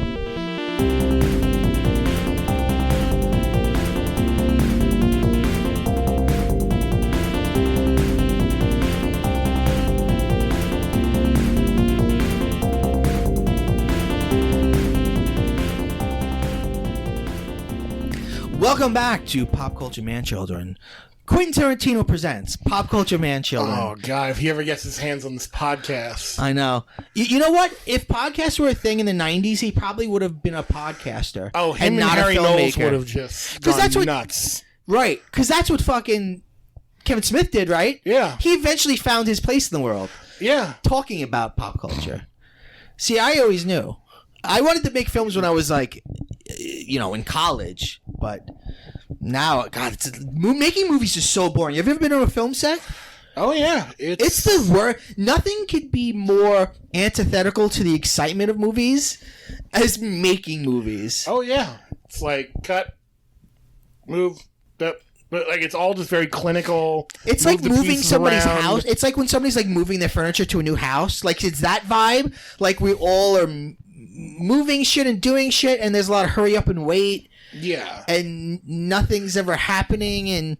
Welcome back to Pop Culture Man Children. Quentin Tarantino presents Pop Culture Man Children. Oh, God, if he ever gets his hands on this podcast. I know. You know what? If podcasts were a thing in the 90s, he probably would have been a podcaster. Oh, him and not Harry a Knowles filmmaker. would have just gone nuts. Right, because that's what fucking Kevin Smith did, right? Yeah. He eventually found his place in the world. Yeah. Talking about pop culture. See, I always knew. I wanted to make films when I was like, in college, but now, God, making movies is so boring. Have you ever been on a film set? Oh, yeah. It's the worst. Nothing could be more antithetical to the excitement of movies as making movies. Oh, yeah. It's like, cut, move, but like it's all just very clinical. It's like moving somebody's house. It's like when somebody's like moving their furniture to a new house. Like it's that vibe. Like we all are moving shit and doing shit, and there's a lot of hurry up and wait. Yeah. And nothing's ever happening, and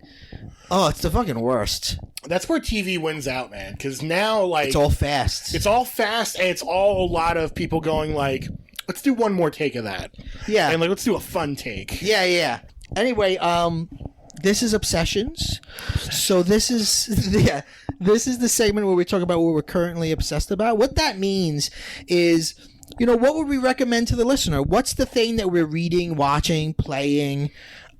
it's the fucking worst. That's where TV wins out, man. Because now, like, it's all fast. It's all fast, and it's all a lot of people going like, let's do one more take of that. Yeah. And like, let's do a fun take. Yeah. Anyway, this is Obsessions. So this is the segment where we talk about what we're currently obsessed about. What that means is, what would we recommend to the listener? What's the thing that we're reading, watching, playing,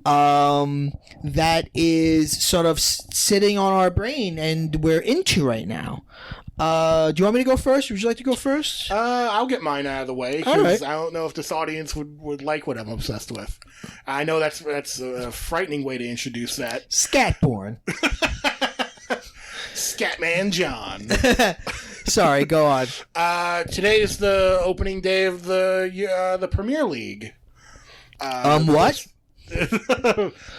that is sort of sitting on our brain and we're into right now? Do you want me to go first? Would you like to go first? I'll get mine out of the way because I don't know if this audience would like what I'm obsessed with. I know that's a frightening way to introduce that. Scat porn. Scatman John. Sorry, go on. Today is the opening day of the Premier League. What?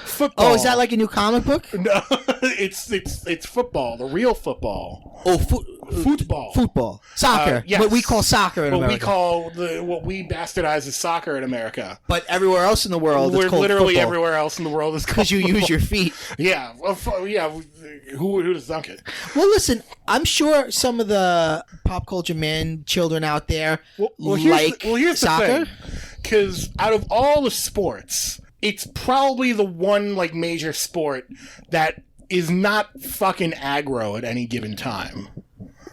Football. Oh, is that like a new comic book? No, it's football, the real football. Oh, football, soccer. Yes. What we call soccer in America. What we bastardize as soccer in America. But everywhere else in the world, it's called literally football. Everywhere else in the world is called because you football. use your feet. Yeah, Who does dunk it? Well, listen, I'm sure some of the pop culture man children out there here's soccer. Because out of all the sports, it's probably the one like major sport that is not fucking aggro at any given time.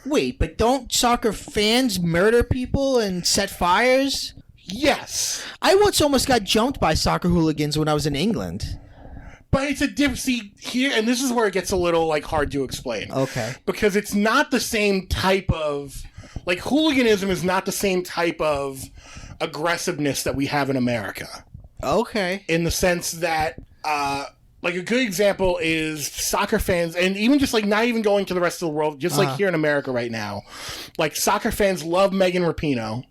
Wait, but don't soccer fans murder people and set fires? Yes. I once almost got jumped by soccer hooligans when I was in England. But it's a different... See, here... And this is where it gets a little, like, hard to explain. Okay. Because it's not the same type of... Like, hooliganism is not the same type of aggressiveness that we have in America. Okay. In the sense that... like, a good example is soccer fans, and even just, like, not even going to the rest of the world, just, like, here in America right now. Like, soccer fans love Megan Rapinoe.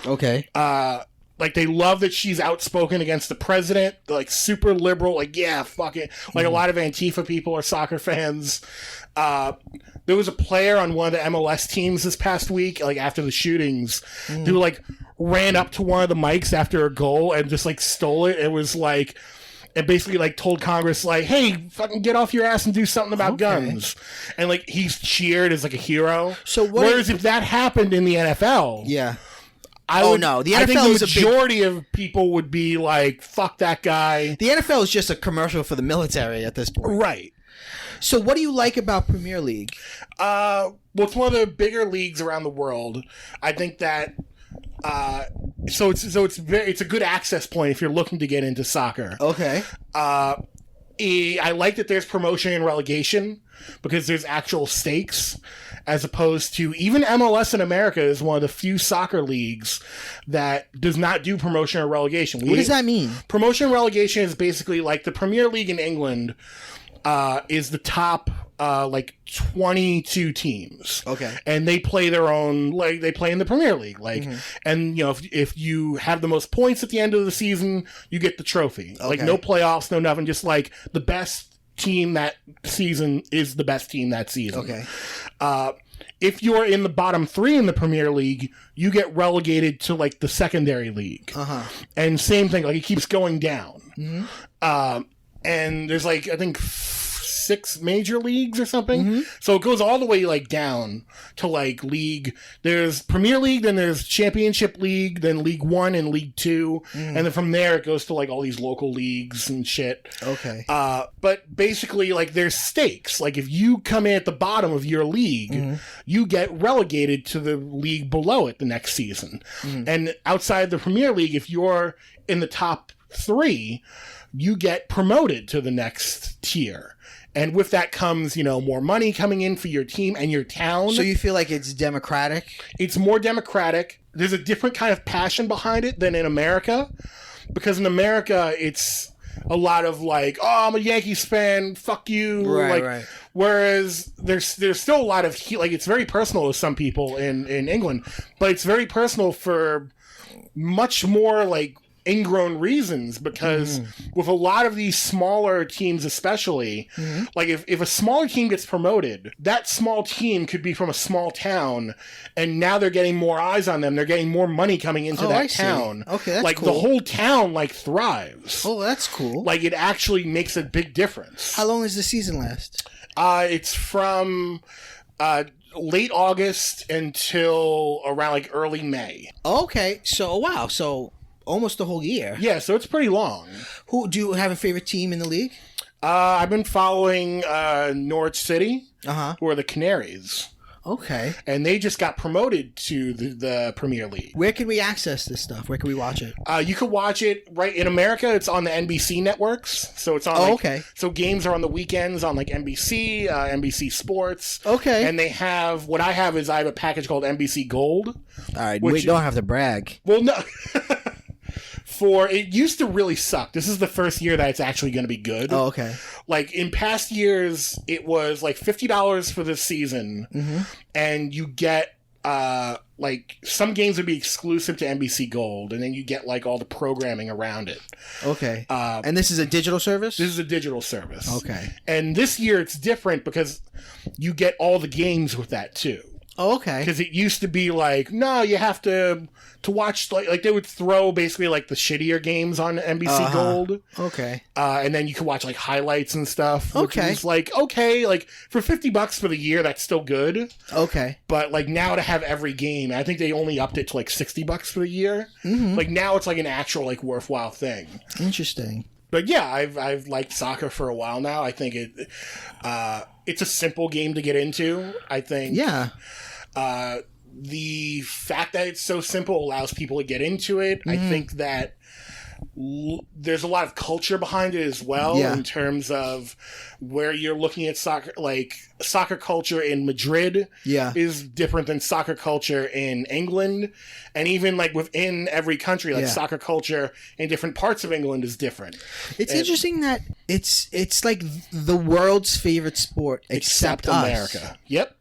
Okay. Like, they love that she's outspoken against the president. They're, like, super liberal. Like, yeah, fuck it. Like, a lot of Antifa people are soccer fans. There was a player on one of the MLS teams this past week, like, after the shootings, who, like, ran up to one of the mics after a goal and just, like, stole it. It was, like... And basically, like, told Congress, like, hey, fucking get off your ass and do something about guns. And, like, he's cheered as, like, a hero. So whereas if that happened in the NFL... Yeah. No. The NFL I think the is majority of people would be like, fuck that guy. The NFL is just a commercial for the military at this point. Right. So what do you like about Premier League? Well, it's one of the bigger leagues around the world. I think that... it's a good access point if you're looking to get into soccer. Okay. I like that there's promotion and relegation because there's actual stakes, as opposed to even MLS in America is one of the few soccer leagues that does not do promotion or relegation. What does that mean? Promotion and relegation is basically like the Premier League in England is the top like 22 teams. Okay. And they play their own, like, they play in the Premier League. Like, and, you know, if you have the most points at the end of the season, you get the trophy. Okay. Like, no playoffs, no nothing, just like the best team that season is the best team that season. Okay. If you're in the bottom three in the Premier League, you get relegated to, like, the secondary league. And same thing, like, it keeps going down. And there's, like, I think 6 6 major leagues or something. So it goes all the way like down to like league. There's Premier League, then there's Championship League, then League 1 and League 2, and then from there it goes to like all these local leagues and shit. Okay. But basically, like, there's stakes. Like, if you come in at the bottom of your league, you get relegated to the league below it the next season. And outside the Premier League, if you're in the top 3, you get promoted to the next tier. And with that comes, you know, more money coming in for your team and your town. So you feel like it's democratic? It's more democratic. There's a different kind of passion behind it than in America. Because in America, it's a lot of like, oh, I'm a Yankees fan, fuck you. Right. Whereas there's still a lot of, like, it's very personal to some people in England, but it's very personal for much more, like, ingrown reasons, because with a lot of these smaller teams especially, like if a smaller team gets promoted, that small team could be from a small town, and now they're getting more eyes on them, they're getting more money coming into that town. Okay, that's like cool. The whole town like thrives. Oh, that's cool. Like it actually makes a big difference. How long does the season last? It's from late August until around like early May. Okay, so wow, so almost the whole year. Yeah, so it's pretty long. Who do you have a favorite team in the league? I've been following Norwich City, who are the Canaries. Okay. And they just got promoted to the Premier League. Where can we access this stuff? Where can we watch it? You can watch it right in America. It's on the NBC networks. So it's on. Okay. So games are on the weekends on like NBC, NBC Sports. Okay. And they have what I have is I have a package called NBC Gold. All right. We don't have to brag. Well, no. It used to really suck. This is the first year that it's actually going to be good. Oh, okay. Like in past years, it was like $50 for this season, and you get like some games would be exclusive to NBC Gold, and then you get like all the programming around it. Okay. And this is a digital service? This is a digital service. Okay. And this year it's different because you get all the games with that too. Oh, okay. Because it used to be like, no, you have to watch, like they would throw basically like the shittier games on NBC Gold. Okay. And then you could watch like highlights and stuff. Which Okay. is like, okay, like for $50 for the year, that's still good. Okay. But like now to have every game, I think they only upped it to like $60 for the year. Like now it's like an actual like worthwhile thing. Interesting. But yeah, I've liked soccer for a while now. I think it's a simple game to get into. I think. Yeah. The fact that it's so simple allows people to get into it. I think that there's a lot of culture behind it as well, in terms of where you're looking at soccer. Like soccer culture in Madrid is different than soccer culture in England, and even like within every country, like soccer culture in different parts of England is different. It's interesting that it's like the world's favorite sport except us. America. Yep.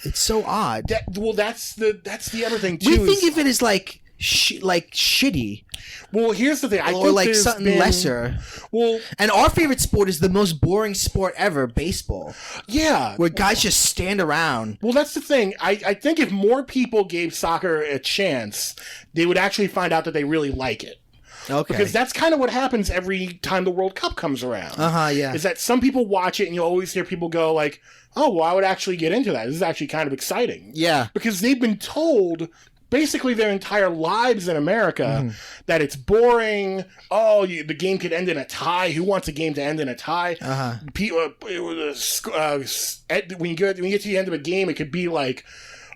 It's so odd. That's the other thing too. We think of it as like shitty. Well, here's the thing. I or think like something lesser. Well, and our favorite sport is the most boring sport ever, baseball. Yeah. Where guys just stand around. Well, that's the thing. I think if more people gave soccer a chance, they would actually find out that they really like it. Okay. Because that's kind of what happens every time the World Cup comes around. Yeah. Is that some people watch it and you always hear people go like, oh, well, I would actually get into that. This is actually kind of exciting. Yeah. Because they've been told basically their entire lives in America that it's boring. Oh, the game could end in a tie. Who wants a game to end in a tie? When you get to the end of a game, it could be like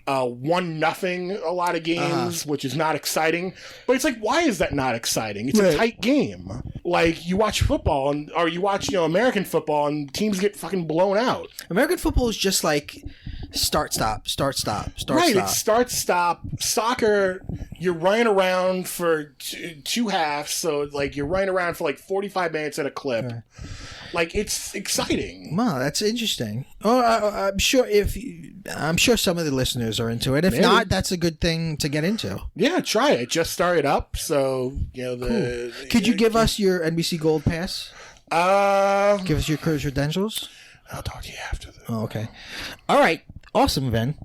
1-0 a lot of games, which is not exciting. But it's like, why is that not exciting? It's a tight game. Like you watch football or you watch American football and teams get fucking blown out. American football is just like start stop. Right, it's start stop. Soccer, you're running around for two halves, so like you're running around for like 45 minutes at a clip. Right. Like it's exciting. Wow, that's interesting. Oh, I'm sure some of the listeners are into it. If not, that's a good thing to get into. Yeah, try it. It just started up, so cool. Could you give us your NBC Gold Pass? Give us your credentials. I'll talk to you after that. Oh, okay. All right. Awesome, Vin.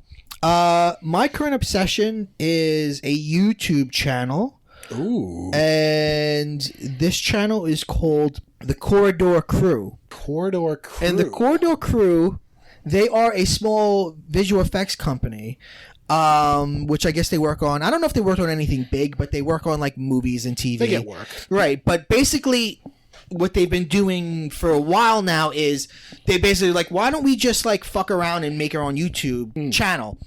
My current obsession is a YouTube channel Ooh. And this channel is called The Corridor Crew. Corridor Crew. And the Corridor Crew, they are a small visual effects company, which I guess they work on. I don't know if they work on anything big, but they work on like movies and TV. They get work. Right. But basically, what they've been doing for a while now is they basically like, why don't we just like fuck around and make our own YouTube channel?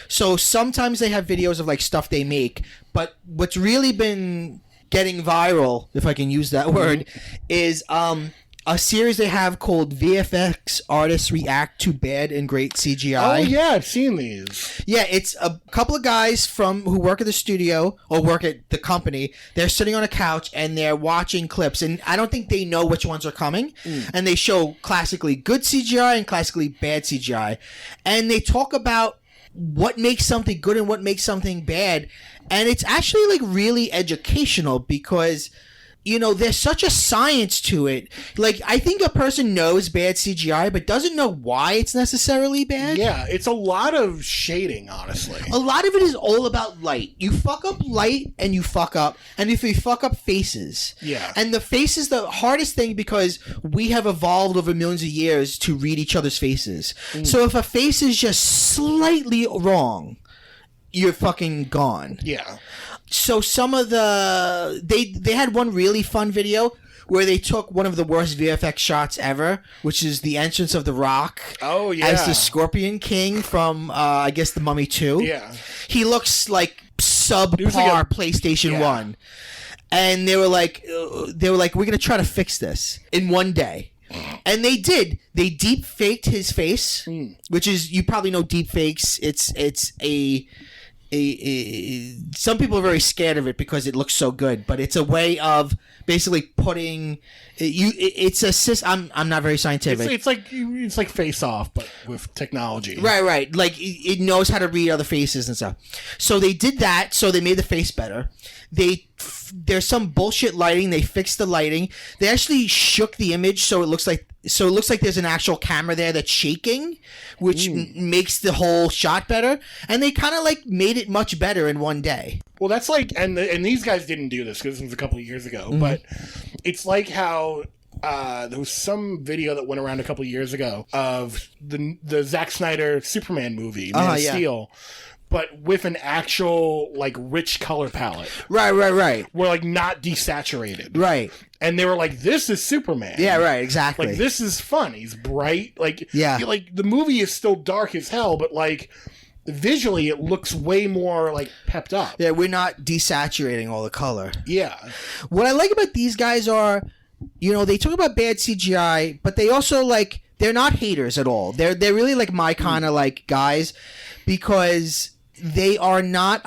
So sometimes they have videos of like stuff they make, but what's really been getting viral, if I can use that word, is a series they have called VFX Artists React to Bad and Great CGI. Oh yeah, I've seen these. Yeah, it's a couple of guys who work at the studio or work at the company. They're sitting on a couch and they're watching clips, and I don't think they know which ones are coming. And they show classically good CGI and classically bad CGI, and they talk about what makes something good and what makes something bad, and it's actually like really educational because, you know, there's such a science to it. Like, I think a person knows bad CGI, but doesn't know why it's necessarily bad. Yeah, it's a lot of shading, honestly. A lot of it is all about light. You fuck up light, and you fuck up, and if you fuck up faces. Yeah. And the face is the hardest thing because we have evolved over millions of years to read each other's faces. So if a face is just slightly wrong, you're fucking gone. Yeah. So some of they had one really fun video where they took one of the worst VFX shots ever, which is the entrance of The Rock. Oh yeah. As the Scorpion King from I guess The Mummy 2. Yeah. He looks like subpar like PlayStation 1. And they were like we're going to try to fix this in one day. And they did. They deep faked his face, which is, you probably know deep fakes. It's some people are very scared of it because it looks so good, but it's a way of basically putting I'm not very scientific. It's like Face Off, but with technology. Right. Like it knows how to read other faces and stuff. So they did that. So they made the face better. There's some bullshit lighting. They fixed the lighting. They actually shook the image so it looks like there's an actual camera there that's shaking, which makes the whole shot better. And they kind of like made it much better in one day. Well, that's like, and these guys didn't do this because this was a couple of years ago, but it's like how there was some video that went around a couple of years ago of the Zack Snyder Superman movie, Man of Steel, but with an actual like rich color palette. Right. Where like not desaturated. Right. And they were like, "This is Superman." Yeah, right, exactly. Like, this is fun. He's bright. Like, yeah. Like the movie is still dark as hell, but like visually it looks way more like pepped up. Yeah, we're not desaturating all the color. Yeah. What I like about these guys are, you know, they talk about bad CGI, but they also like, they're not haters at all. They're really like my kind of like guys, because they are not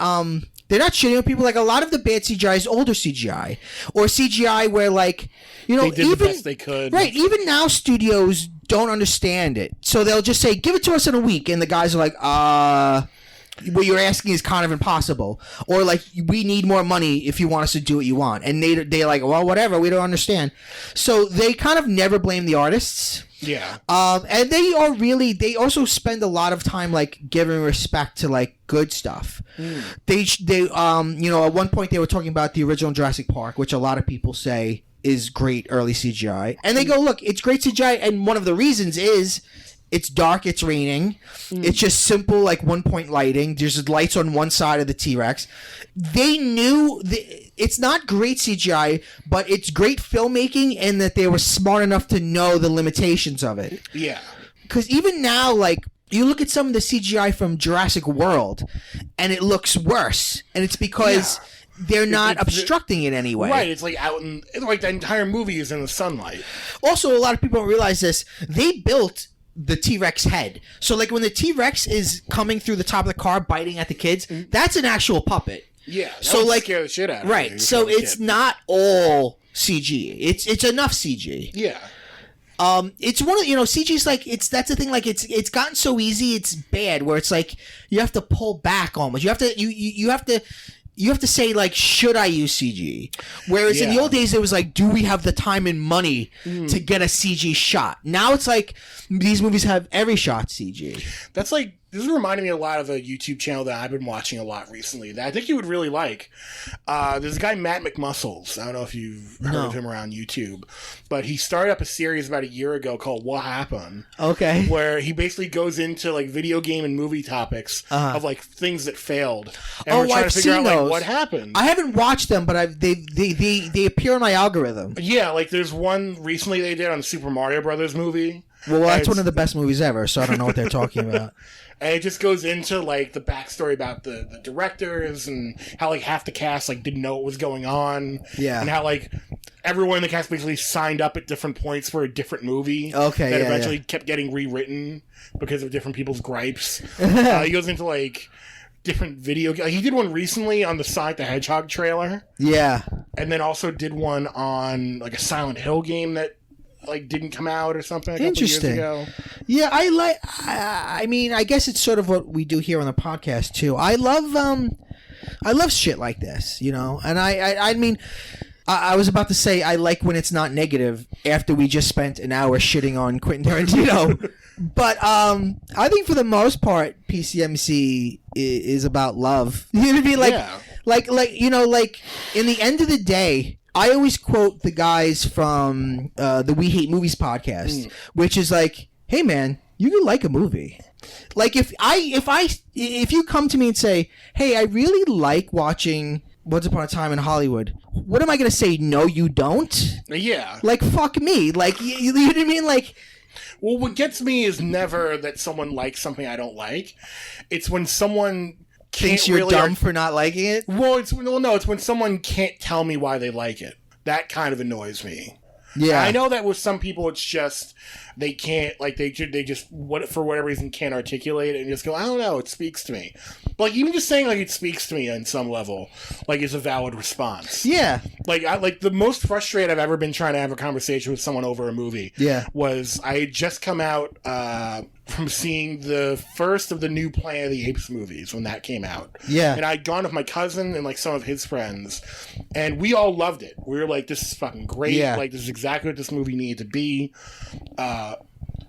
they're not shitting on people. Like, a lot of the bad CGI is older CGI or CGI where, like, you know, they did the best they could. Right. Even now, studios don't understand it, so they'll just say, "Give it to us in a week," and the guys are like, what you're asking is kind of impossible," or like, "We need more money if you want us to do what you want," and they're like, "Well, whatever, we don't understand." So they kind of never blame the artists. Yeah. And they also spend a lot of time like giving respect to like good stuff. They you know, at one point they were talking about the original Jurassic Park, which a lot of people say is great early CGI, and they go, "Look, it's great CGI, and one of the reasons is it's dark, it's raining, it's just simple like 1-point lighting. There's lights on one side of the T-Rex." They knew it's not great CGI, but it's great filmmaking, and that they were smart enough to know the limitations of it. Yeah. Because even now, like, you look at some of the CGI from Jurassic World, and it looks worse, and it's because they're not obstructing it anyway. Right, it's like out in, like the entire movie is in the sunlight. Also, a lot of people don't realize this. They built the T-Rex head. So, like, when the T-Rex is coming through the top of the car biting at the kids, that's an actual puppet. Yeah, so like scare the shit out of right. me. So it's not all CG. It's enough CG. Yeah. It's one of, you know, CG's like, that's the thing, like it's gotten so easy it's bad, where it's like you have to pull back almost. You have to say, like, should I use CG? Whereas in the old days, it was like, do we have the time and money to get a CG shot? Now it's like, these movies have every shot CG. That's like This is reminding me a lot of a YouTube channel that I've been watching a lot recently that I think you would really like. There's a guy, Matt McMuscles. I don't know if you've heard of him around YouTube, but he started up a series about a year ago called What Happened? Okay. Where he basically goes into like video game and movie topics of like things that failed. And we're trying to figure out like what happened. I haven't watched them, but they appear on my algorithm. Yeah, like there's one recently they did on the Super Mario Brothers movie. Well, that's one of the best movies ever, so I don't know what they're talking about. And it just goes into like the backstory about the directors and how like half the cast like didn't know what was going on. Yeah. And how like everyone in the cast basically signed up at different points for a different movie. Okay. That eventually kept getting rewritten because of different people's gripes. He goes into like different video. He did one recently on the Sonic the Hedgehog trailer. Yeah. And then also did one on like a Silent Hill game that like didn't come out or something a couple years ago. Yeah, I mean, I guess it's sort of what we do here on the podcast too. I love shit like this, you know. And I mean, I was about to say I like when it's not negative after we just spent an hour shitting on Quentin Tarantino. But I think for the most part, PCMC is about love. You know what I mean? Like you know, like in the end of the day, I always quote the guys from the We Hate Movies podcast, which is like, hey man, you can like a movie. Like if you come to me and say, hey, I really like watching Once Upon a Time in Hollywood, what am I going to say? No, you don't? Yeah. Like, fuck me. Like, you know what I mean? Like, well, what gets me is never that someone likes something I don't like. It's when someone thinks you're dumb for not liking it? Well, it's when someone can't tell me why they like it. That kind of annoys me. Yeah. I know that with some people it's just they can't, like, they just for whatever reason can't articulate it and just go, I don't know, it speaks to me. But like, even just saying like it speaks to me on some level like is a valid response. Yeah. Like the most frustrated I've ever been trying to have a conversation with someone over a movie was I had just come out from seeing the first of the new Planet of the Apes movies when that came out. Yeah. And I'd gone with my cousin and like some of his friends, and we all loved it. We were like, this is fucking great. Yeah. Like, this is exactly what this movie needed to be.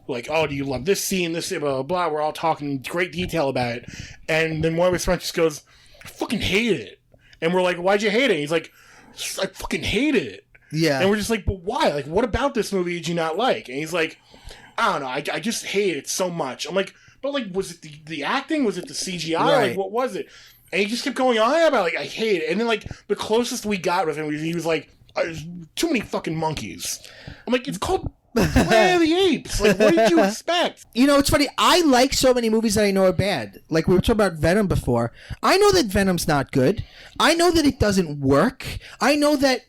Like, oh, do you love this scene, this, blah, blah, blah. We're all talking in great detail about it. And then one of his friends just goes, I fucking hated it. And we're like, why'd you hate it? And he's like, I fucking hated it. Yeah. And we're just like, but why? Like, what about this movie did you not like? And he's like, I don't know, I just hate it so much. I'm like, but like, was it the acting? Was it the CGI? Right. Like, what was it? And he just kept going on about like, I hate it. And then like, the closest we got with him, he was like, there's too many fucking monkeys. I'm like, it's called Planet of the Apes. Like, what did you expect? You know, it's funny. I like so many movies that I know are bad. Like, we were talking about Venom before. I know that Venom's not good. I know that it doesn't work. I know that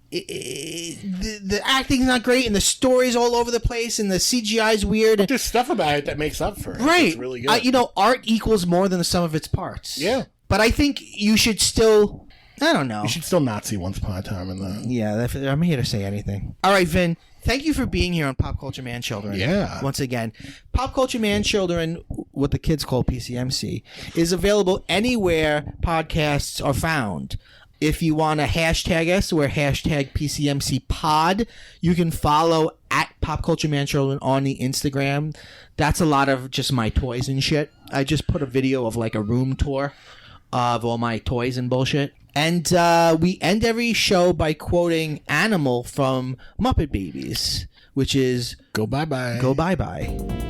the acting's not great and the story's all over the place and the CGI's weird. But there's stuff about it that makes up for it. Right. It's really good. You know, art equals more than the sum of its parts. Yeah. But I think you should still... I don't know. You should still not see Once Upon a Time in the... Yeah, I'm here to say anything. All right, Vin, thank you for being here on Pop Culture Man Children. Yeah. Once again, Pop Culture Man Children, what the kids call PCMC, is available anywhere podcasts are found. If you want to hashtag us, we're hashtag PCMC Pod. You can follow at Pop Culture Man Children on the Instagram. That's a lot of just my toys and shit. I just put a video of like a room tour of all my toys and bullshit. And we end every show by quoting Animal from Muppet Babies, which is... Go bye-bye. Go bye-bye.